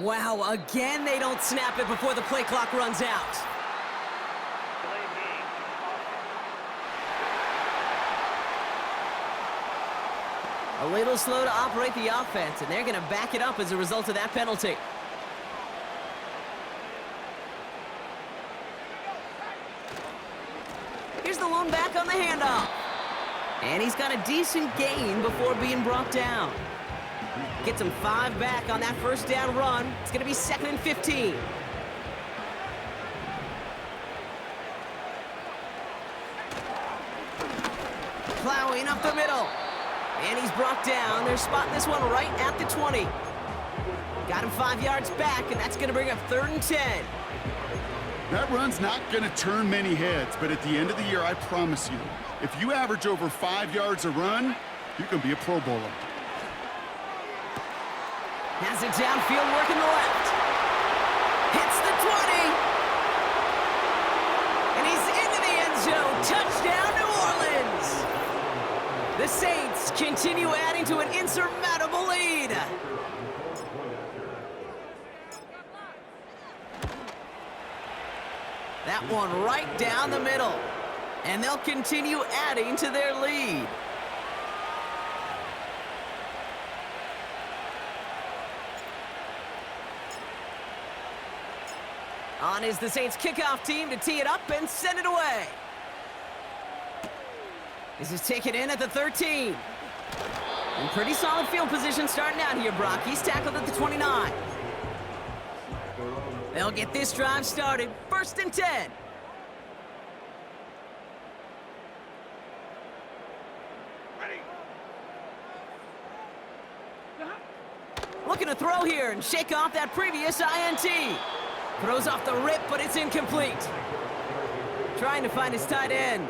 Wow, again they don't snap it before the play clock runs out. Delay of game. A little slow to operate the offense, and they're going to back it up as a result of that penalty. Here's the lone back on the handoff. And he's got a decent gain before being brought down. Gets him 5 back on that first down run. It's going to be 2nd and 15. Plowing up the middle. And he's brought down. They're spotting this one right at the 20. Got him 5 yards back, and that's going to bring up 3rd and 10. That run's not going to turn many heads, but at the end of the year, I promise you, if you average over 5 yards a run, you can be a Pro Bowler. Has it downfield, working the left. Hits the 20. And he's into the end zone. Touchdown, New Orleans. The Saints continue adding to an insurmountable lead. That one right down the middle. And they'll continue adding to their lead. On is the Saints kickoff team to tee it up and send it away. This is taken in at the 13. In pretty solid field position starting out here, Brock. He's tackled at the 29. They'll get this drive started. 1st and 10. Looking to throw here and shake off that previous INT. Throws off the rip, but it's incomplete. Trying to find his tight end.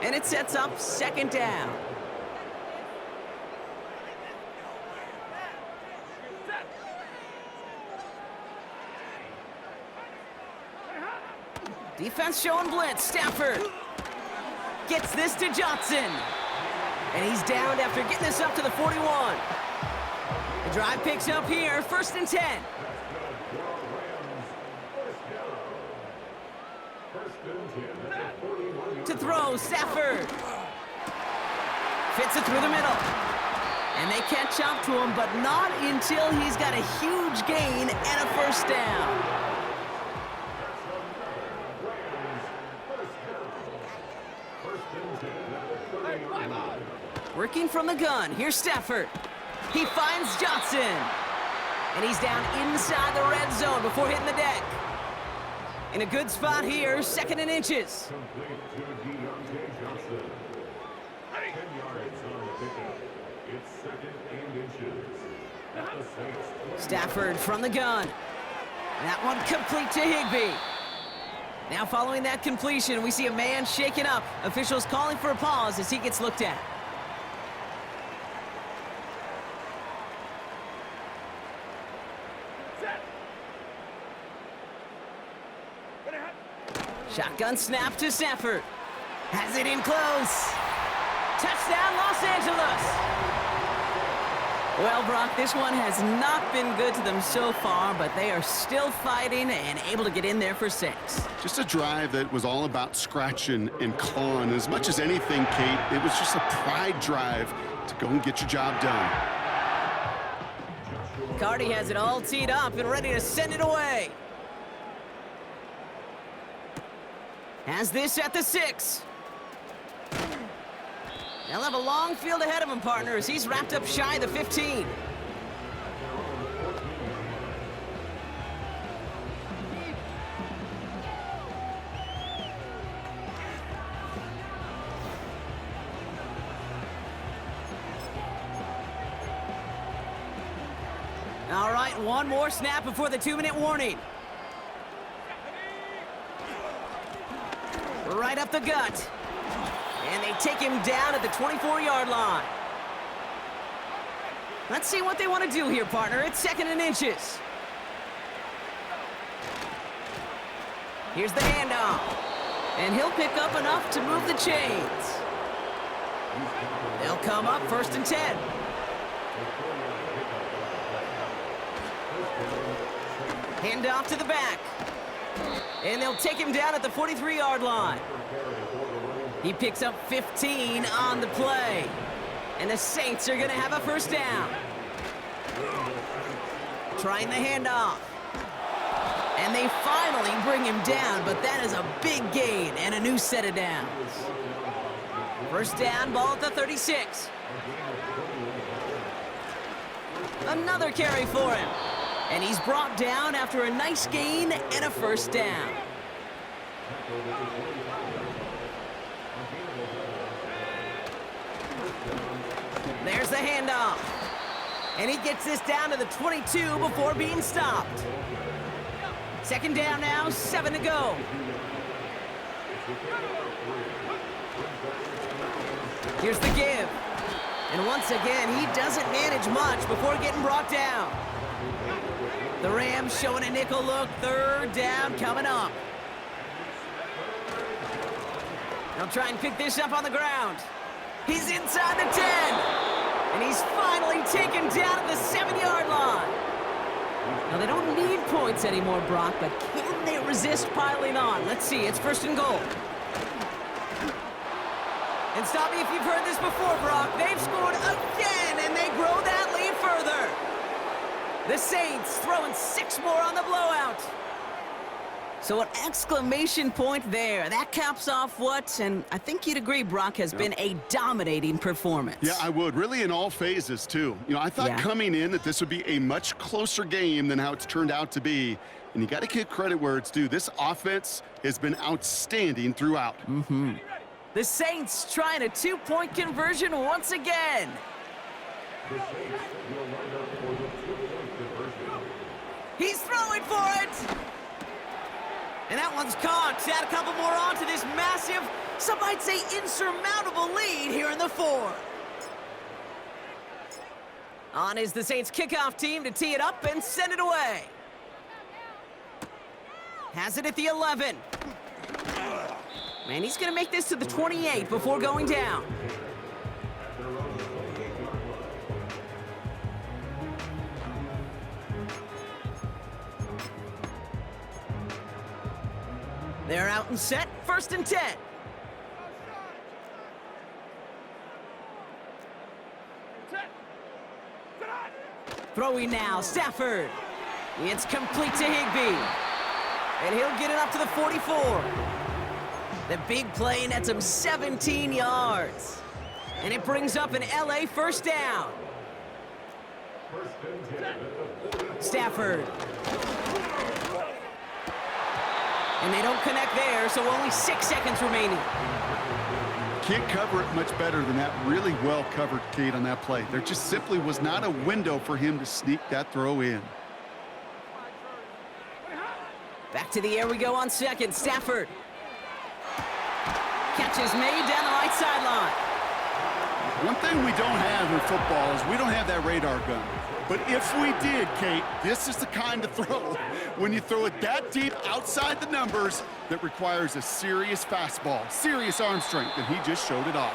And it sets up 2nd down. Defense showing blitz. Stafford gets this to Johnson. And he's downed after getting this up to the 41. The drive picks up here. 1st and 10. To throw, Stafford. Fits it through the middle. And they catch up to him, but not until he's got a huge gain and a 1st down. Working from the gun, here's Stafford. He finds Johnson. And he's down inside the red zone before hitting the deck. In a good spot here, 2nd and inches. Complete to Deontay Johnson. 10 yards on the pickup. It's 2nd and inches. Stafford from the gun. That one complete to Higbee. Now following that completion, we see a man shaken up. Officials calling for a pause as he gets looked at. Shotgun snap to Stafford. Has it in close. Touchdown, Los Angeles. Well, Brock, this one has not been good to them so far, but they are still fighting and able to get in there for 6. Just a drive that was all about scratching and clawing. As much as anything, Kate, it was just a pride drive to go and get your job done. Cardi has it all teed up and ready to send it away. Has this at the 6. They'll have a long field ahead of him, partner, as he's wrapped up shy of the 15. All right, one more snap before the 2-minute warning. Right up the gut. And they take him down at the 24-yard line. Let's see what they want to do here, partner. It's 2nd and inches. Here's the handoff. And he'll pick up enough to move the chains. They'll come up 1st and 10. Handoff to the back. And they'll take him down at the 43-yard line. He picks up 15 on the play. And the Saints are going to have a 1st down. Trying the handoff. And they finally bring him down, but that is a big gain and a new set of downs. 1st down, ball at the 36. Another carry for him. And he's brought down after a nice gain and a 1st down. There's the handoff. And he gets this down to the 22 before being stopped. 2nd down now, 7 to go. Here's the give. And once again, he doesn't manage much before getting brought down. The Rams showing a nickel look. 3rd down coming up. They'll try and pick this up on the ground. He's inside the 10. And he's finally taken down at the 7-yard line. Now, they don't need points anymore, Brock, but can they resist piling on? Let's see. It's 1st and goal. And stop me if you've heard this before, Brock. They've scored again, and they grow that lead further. The Saints throwing 6 more on the blowout. So an exclamation point there. That caps off what, and I think you'd agree, Brock, has been a dominating performance. Yeah, I would. Really in all phases, too. You know, I thought coming in that this would be a much closer game than how it's turned out to be. And you got to give credit where it's due. This offense has been outstanding throughout. The Saints trying a 2-point conversion once again. He's throwing for it. And that one's caught. Add a couple more on to this massive, some might say insurmountable lead here in the 4th. On is the Saints kickoff team to tee it up and send it away. Has it at the 11. Man, he's going to make this to the 28 before going down. They're out and set, 1st and 10. Throwing now, Stafford. It's complete to Higbee. And he'll get it up to the 44. The big play nets him 17 yards. And it brings up an LA 1st down. Stafford. And they don't connect there, so only 6 seconds remaining. can't cover it much better than that. Really well covered, Kate, on that play. There just simply was not a window for him to sneak that throw in. Back to the air we go on second. Stafford. Catch is made down the right sideline. One thing we don't have in football is we don't have that radar gun. But if we did, Kate, this is the kind of throw, when you throw it that deep outside the numbers, that requires a serious fastball, serious arm strength, and he just showed it off.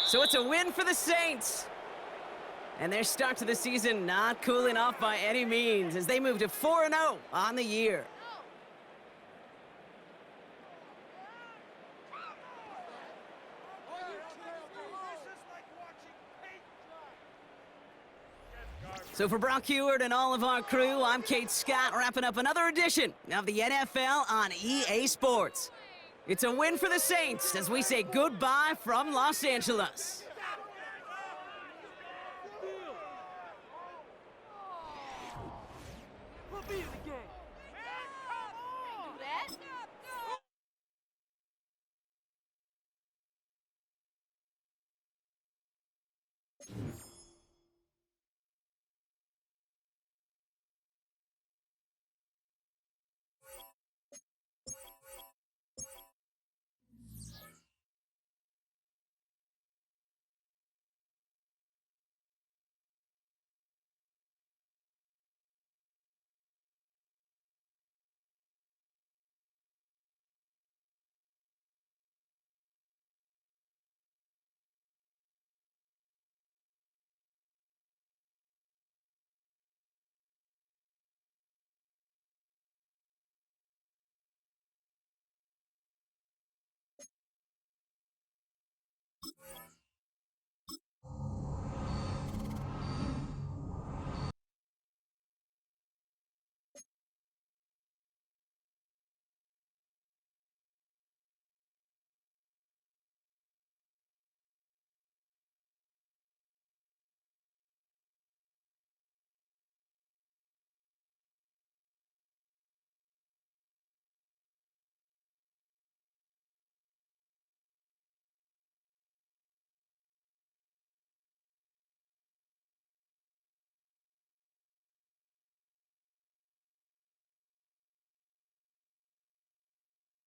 So it's a win for the Saints. And their start to the season not cooling off by any means as they move to 4-0 on the year. So for Brock Heward and all of our crew, I'm Kate Scott, wrapping up another edition of the NFL on EA Sports. It's a win for the Saints as we say goodbye from Los Angeles. We'll be